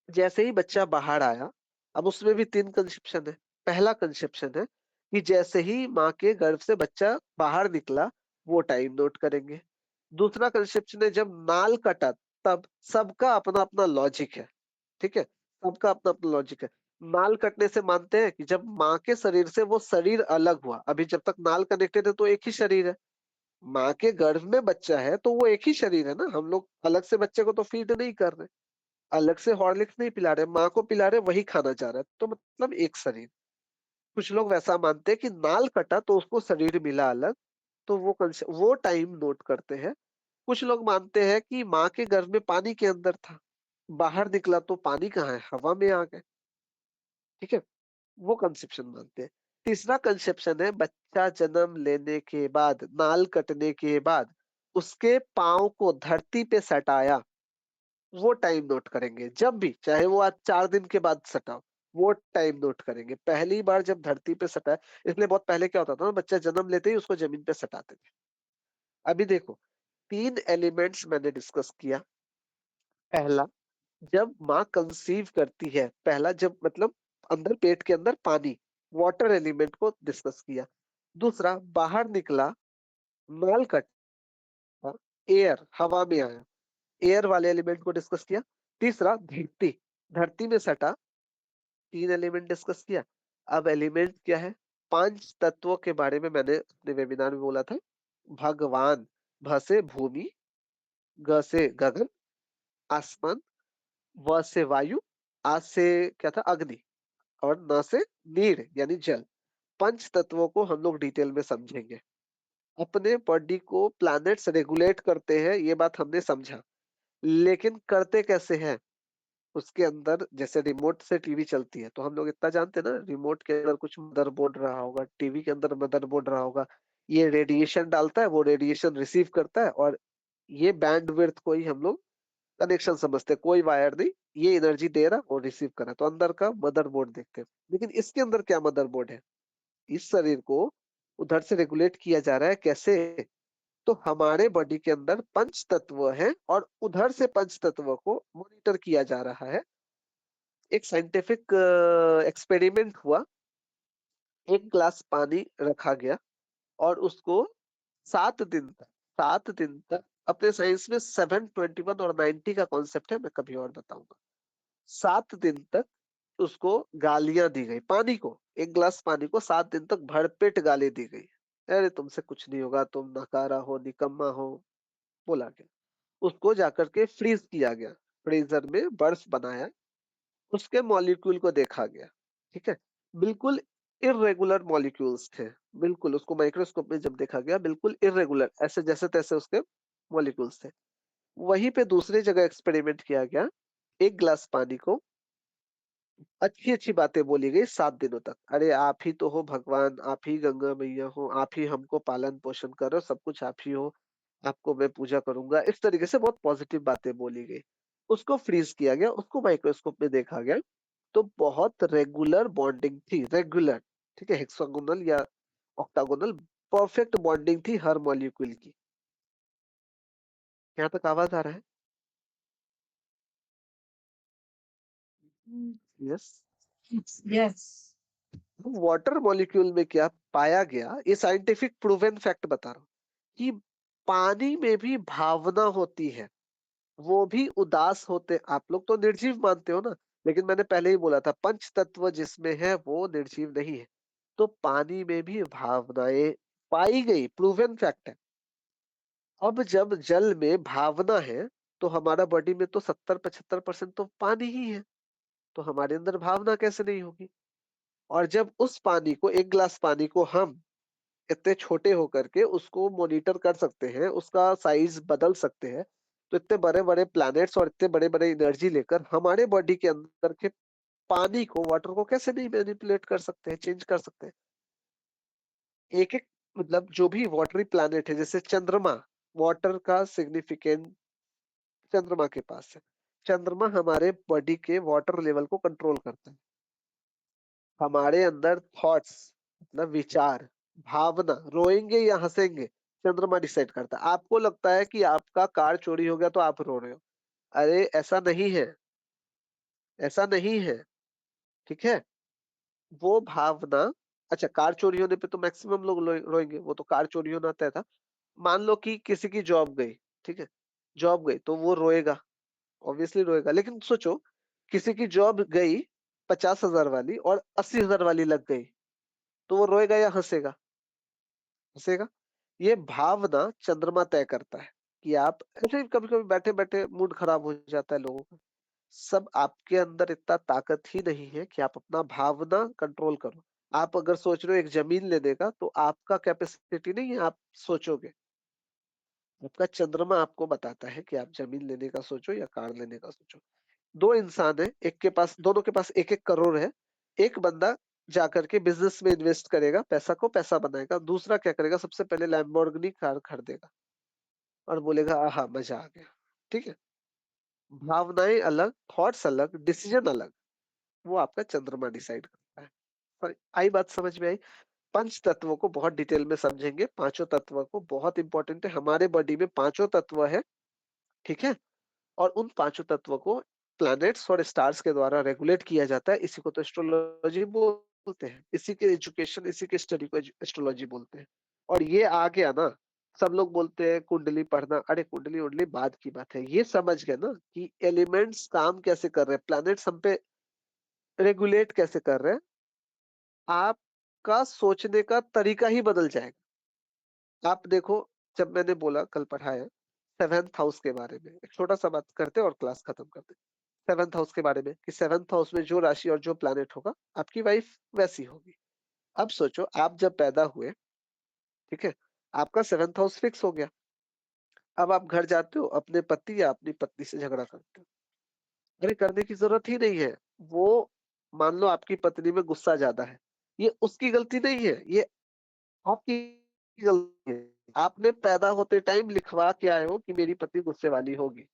जैसे ही बच्चा बाहर आया, अब उसमें भी 3 कंसेप्शन है। पहला कंसेप्शन है कि जैसे ही माँ के गर्भ से बच्चा बाहर निकला, वो टाइम नोट करेंगे। दूसरा कंसेप्शन है जब नाल कटा, तब सबका अपना-अपना लॉजिक है, ठीक है? सबका अपना-अपना लॉजिक है। नाल कटने से मानते हैं कि जब माँ के शरीर से वो शरीर अलग हुआ, अभी जब तक नाल कनेक्टेड है तो एक ही शरीर है। माँ के गर्भ में बच्चा है तो वो एक ही शरीर है ना, हम लोग अलग से बच्चे को तो फीड नहीं कर रहे, अलग से हॉर्लिक्स नहीं पिला रहे, माँ को पिला रहे, वही खाना चाह रहा है, तो मतलब एक शरीर। कुछ लोग वैसा मानते हैं कि नाल कटा तो उसको शरीर मिला अलग, तो वो टाइम नोट करते हैं। कुछ लोग मानते हैं कि माँ के गर्भ में पानी के अंदर था, बाहर निकला तो पानी कहाँ है, हवा में आ गए, ठीक है? वो कंसेप्शन मानते हैं। तीसरा कंसेप्शन है बच्चा जन्म लेने के बाद, नाल कटने के बाद उसके पाँव को धरती पे सटाया, वो टाइम नोट करेंगे। जब भी, चाहे वो आज 4 दिन के बाद सटा हो, वो टाइम नोट करेंगे। पहली बार जब धरती पे सटा है, इसलिए बहुत पहले क्या होता था ना, बच्चा जन्म लेते ही उसको जमीन पे सटाते थे। अभी देखो 3 एलिमेंट्स मैंने डिस्कस किया। पहला, जब माँ कंसीव करती है, पहला जब मतलब अंदर पेट के अंदर पानी, वाटर एलिमेंट को डिस्कस किया। दूसरा, बाहर निकला, नाल कटा, एयर हवा में आया, एयर वाले एलिमेंट को डिस्कस किया। तीसरा, धरती, धरती में सटा, 3 एलिमेंट डिस्कस किया। अब एलिमेंट क्या है? 5 तत्वों के बारे में मैंने अपने वेबिनार में बोला था। भगवान, भ से भूमि, ग से गगन, आसमान, व से वायु, आ से क्या था? अग्नि, और न से नीर यानी जल। पंच तत्वों को हम लोग डिटेल में समझेंगे। अपने बॉडी को प्लैनेट्स रेगुलेट करते हैं, ये बात हमने समझा, लेकिन करते कैसे हैं? उसके अंदर जैसे रिमोट से टीवी चलती है, तो हम लोग इतना जानते हैं ना, रिमोट के अंदर कुछ मदरबोर्ड रहा होगा, टीवी के अंदर मदरबोर्ड रहा होगा, ये रेडिएशन डालता है, वो रेडिएशन रिसीव करता है, और ये बैंडविड्थ को ही हम लोग कनेक्शन समझते हैं, कोई वायर नहीं, ये एनर्जी दे रहा और रिसीव कर रहा है, तो अंदर का मदरबोर्ड देखते हैं। लेकिन इसके अंदर क्या मदरबोर्ड है? इस शरीर को उधर से रेगुलेट किया जा रहा है, कैसे? तो हमारे बॉडी के अंदर पंच तत्व है और उधर से पंच तत्व को मॉनिटर किया जा रहा है। एक साइंटिफिक एक्सपेरिमेंट हुआ, एक ग्लास पानी रखा गया और उसको 7 दिन तक अपने साइंस में 721 और 90 का कॉन्सेप्ट है, मैं कभी और बताऊंगा। 7 दिन तक उसको गालियां दी गई, पानी को, एक ग्लास पानी को 7 दिन तक भरपेट गाली दी गई। अरे तुमसे कुछ नहीं होगा, तुम नकारा हो, निकम्मा हो, बोला गया। उसको जाकर के फ्रीज किया गया, फ्रीजर में बर्फ बनाया, उसके मॉलिक्यूल को देखा गया, ठीक है, बिल्कुल इर्रेगुलर मॉलिक्यूल्स थे, बिल्कुल, उसको माइक्रोस्कोप में जब देखा गया बिल्कुल इर्रेगुलर, ऐसे जैसे तैसे उसके मॉलिक्यूल्स थे। वहीं पे दूसरी जगह एक्सपेरिमेंट किया गया, एक ग्लास पानी को अच्छी अच्छी बातें बोली गई 7 दिनों तक, अरे आप ही तो हो भगवान, आप ही गंगा मैया हो, आप ही हमको पालन पोषण करो, सब कुछ आप ही हो, आपको मैं पूजा करूंगा, इस तरीके से बहुत पॉजिटिव बातें बोली गई। उसको फ्रीज किया गया, उसको माइक्रोस्कोप में देखा गया, तो बहुत रेगुलर बॉन्डिंग थी, रेगुलर, ठीक है, हेक्सागोनल या ऑक्टागोनल, परफेक्ट बॉन्डिंग थी हर मॉलिक्यूल की। यहाँ तक आवाज आ रहा है? यस। यस। वाटर मॉलिक्यूल में क्या पाया गया, ये साइंटिफिक प्रूवन फैक्ट बता रहा हूँ, कि पानी में भी भावना होती है, वो भी उदास होते। आप लोग तो निर्जीव मानते हो ना, लेकिन मैंने पहले ही बोला था पंच तत्व जिसमें है वो निर्जीव नहीं है, तो पानी में भी भावनाएं पाई गई, प्रूवन फैक्ट है। अब जब जल में भावना है, तो हमारा बॉडी में तो 70-75% तो पानी ही है, तो हमारे अंदर भावना कैसे नहीं होगी? और जब उस पानी को, एक गिलास पानी को हम इतने छोटे होकर के उसको मॉनिटर कर सकते हैं, उसका साइज बदल सकते हैं, तो इतने बड़े-बड़े प्लैनेट्स और इतने बड़े-बड़े एनर्जी लेकर हमारे बॉडी के अंदर के पानी को, वाटर को कैसे नहीं मैनिपुलेट कर सकते हैं, चेंज कर सकते हैं। एक-एक, मतलब जो भी वाटरी प्लैनेट है, जैसे चंद्रमा, वाटर का सिग्निफिकेंट चंद्रमा के पास है। चंद्रमा हमारे बॉडी के वाटर लेवल को कंट्रोल करता है। हमारे अंदर थॉट्स, मतलब विचार, भावना, रोएंगे या हंसेंगे, चंद्रमा डिसाइड करता है। आपको लगता है कि आपका कार चोरी हो गया तो आप रो रहे हो, अरे ऐसा नहीं है, ऐसा नहीं है, ठीक है, वो भावना। अच्छा, कार चोरी होने पे तो मैक्सिमम लोग रोएंगे, वो तो कार चोरी होना तय था। मान लो कि किसी की जॉब गई, ठीक है, जॉब गई तो वो रोएगा, ऑब्वियसली रोएगा। लेकिन सोचो, किसी की जॉब गई 50,000 वाली और 80,000 वाली लग गई, तो वो रोएगा या हंसेगा? हंसेगा। ये भावना चंद्रमा तय करता है कि आप ऐसे कभी कभी बैठे बैठे मूड खराब हो जाता है लोगों का, सब आपके अंदर इतना ताकत ही नहीं है कि आप अपना भावना कंट्रोल करो। आप अगर सोच रहे हो एक जमीन लेने का, तो आपका कैपेसिटी नहीं है, आप सोचोगे, आपका चंद्रमा आपको बताता है कि आप जमीन लेने का सोचो या कार लेने का सोचो। दो इंसान है, एक के पास, दोनों के पास 1-1 करोड़ है। एक बंदा जाकर के बिजनेस में इन्वेस्ट करेगा, पैसा को पैसा बनाएगा, दूसरा क्या करेगा, सबसे पहले लैम्बोर्गिनी कार खरीदेगा और बोलेगा आहा मजा आ गया, ठीक है। भावनाएं अलग, थॉट्स अलग, डिसीजन अलग, वो आपका चंद्रमा डिसाइड करता है। आई बात समझ में आई? पंच तत्वों को बहुत डिटेल में समझेंगे, पांचों तत्वों को, बहुत इंपॉर्टेंट है, हमारे बॉडी में पांचों तत्व है, ठीक है, और उन पांचों तत्वों को प्लैनेट्स और स्टार्स के द्वारा रेगुलेट किया जाता है। इसी को तो एस्ट्रोलॉजी बोलते हैं, इसी के एजुकेशन, इसी के स्टडी को एस्ट्रोलॉजी बोलते हैं। और ये आ गया ना, सब लोग बोलते हैं कुंडली पढ़ना, अरे कुंडली उंडली बाद की बात है, ये समझ गए ना कि एलिमेंट्स काम कैसे कर रहे हैं, प्लैनेट्स हम पे रेगुलेट कैसे कर रहे हैं, आपका सोचने का तरीका ही बदल जाएगा। आप देखो, जब मैंने बोला, कल पढ़ाया 7th हाउस के बारे में, एक छोटा सा बात करते और क्लास खत्म करते। 7th हाउस के बारे में कि 7th हाउस में जो राशि और जो प्लैनेट होगा, आपकी वाइफ वैसी होगी। अब सोचो आप जब पैदा हुए, ठीक है, आपका 7th हाउस फिक्स हो गया। अब आप घर जाते हो, अपने पति या अपनी पत्नी से झगड़ा करते हो। अरे करने की जरूरत ही नहीं है। वो मान लो आपकी पत्नी में गुस्सा ज्यादा है, ये उसकी गलती नहीं है, ये आपकी गलती है। आपने पैदा होते टाइम लिखवा के आए हो कि मेरी पत्नी गुस्से वाली होगी।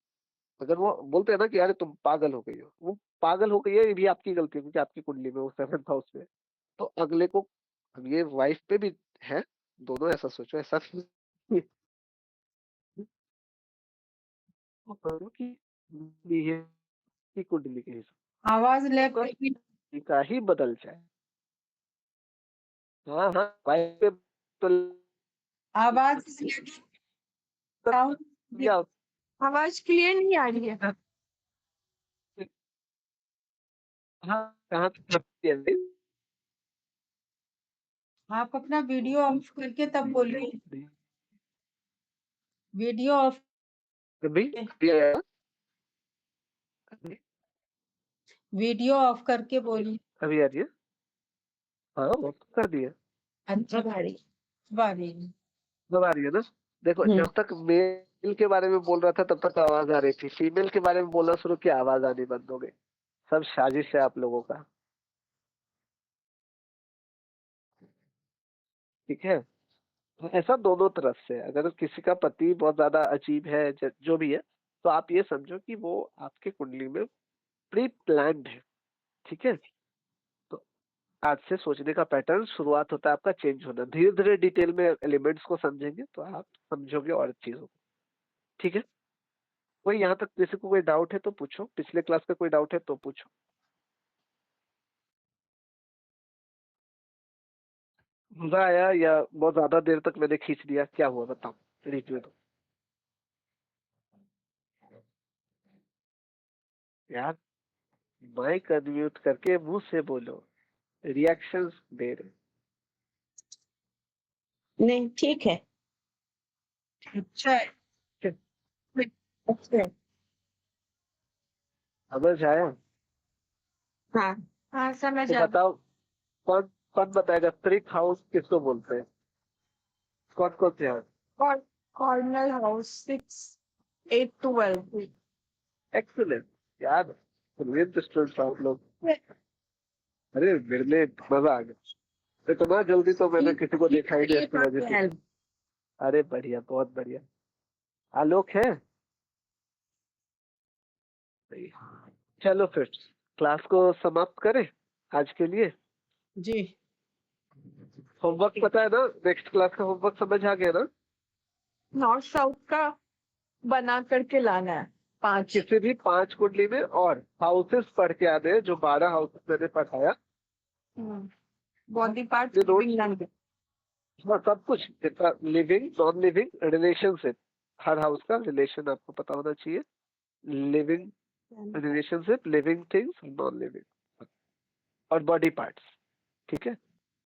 अगर वो बोलते हैं ना कि यार तुम पागल हो गई हो, वो पागल हो गई है, ये भी आपकी गलती है क्योंकि आपकी कुंडली में वो 7th हाउस में है। तो अगले को, अब ये वाइफ पे भी है, दोनों ऐसा सोचो, ऐसा नहीं करो कि ये की कुंडली के हिसाब आवाज लग से का ही बदल जाए। हाँ हाँ, वाइफ पे तो आवाज साउंड लिया आवाज क्लियर नहीं आ रही है। हाँ, कहाँ तक लगती है भाई? आप अपना वीडियो ऑफ करके तब बोलिए। वीडियो ऑफ अभी अभी आया? अभी वीडियो ऑफ करके बोलिए। अभी आ रही है? हाँ वो तो कर दिया। अच्छा भारी भारी अब आ रही है ना? देखो जब तक मेल के बारे में बोल रहा था तब तक आवाज आ रही थी, फीमेल के बारे में बोलना शुरू किया आवाज आनी बंद हो गई। सब साजिश है आप लोगों का, ठीक है? तो ऐसा दोनों तरफ से, अगर किसी का पति बहुत ज्यादा अजीब है, जो भी है, तो आप ये समझो कि वो आपके कुंडली में प्री प्लान्ड है, ठीक है? तो आज से सोचने का पैटर्न शुरुआत होता है आपका चेंज होना। धीरे धीरे डिटेल में एलिमेंट्स को समझेंगे तो आप समझोगे और चीजों को, ठीक है? कोई यहाँ तक किसी को कोई डाउट है तो पूछो, पिछले क्लास का कोई डाउट है तो पूछो। मजा आया या बहुत ज्यादा देर तक मैंने खींच दिया, क्या हुआ बताओ, रिव्यू दो यार। माइक अनम्यूट करके मुंह से बोलो, रिएक्शंस दे रहे। नहीं ठीक है। अच्छा है। अच्छा है। समझ आया? हाँ हाँ समझ तो आ बताओ, कौन कौन बताएगा ट्रिक हाउस किसको बोलते हैं? कौन कौन से हाउस? Cornell house 6 8 12। एक्सीलेंट यार, ब्रिलियंट स्टूडेंट्स आप लोग। अरे मेरे लिए मजा आ गया, इतना जल्दी तो मैंने किसी को देखा ही नहीं एस्ट्रोलॉजी से। अरे बढ़िया, बहुत बढ़िया। आलोक है? सही। चलो फिर क्लास को समाप्त करें आज के लिए। जी होमवर्क पता है ना? नेक्स्ट क्लास का होमवर्क समझ आ गया ना? नॉर्थ साउथ का बना करके लाना है 5। किसी भी 5 कुंडली में और हाउसेस पढ़ के आने हैं, जो 12 हाउसेस मैंने पढ़ाया। बॉडी पार्ट ये notes- हाँ सब कुछ, जितना लिविंग नॉन लिविंग रिलेशनशिप, हर हाउस का रिलेशन आपको पता होना चाहिए। Living relationship, living things, non living और बॉडी पार्ट्स, ठीक है?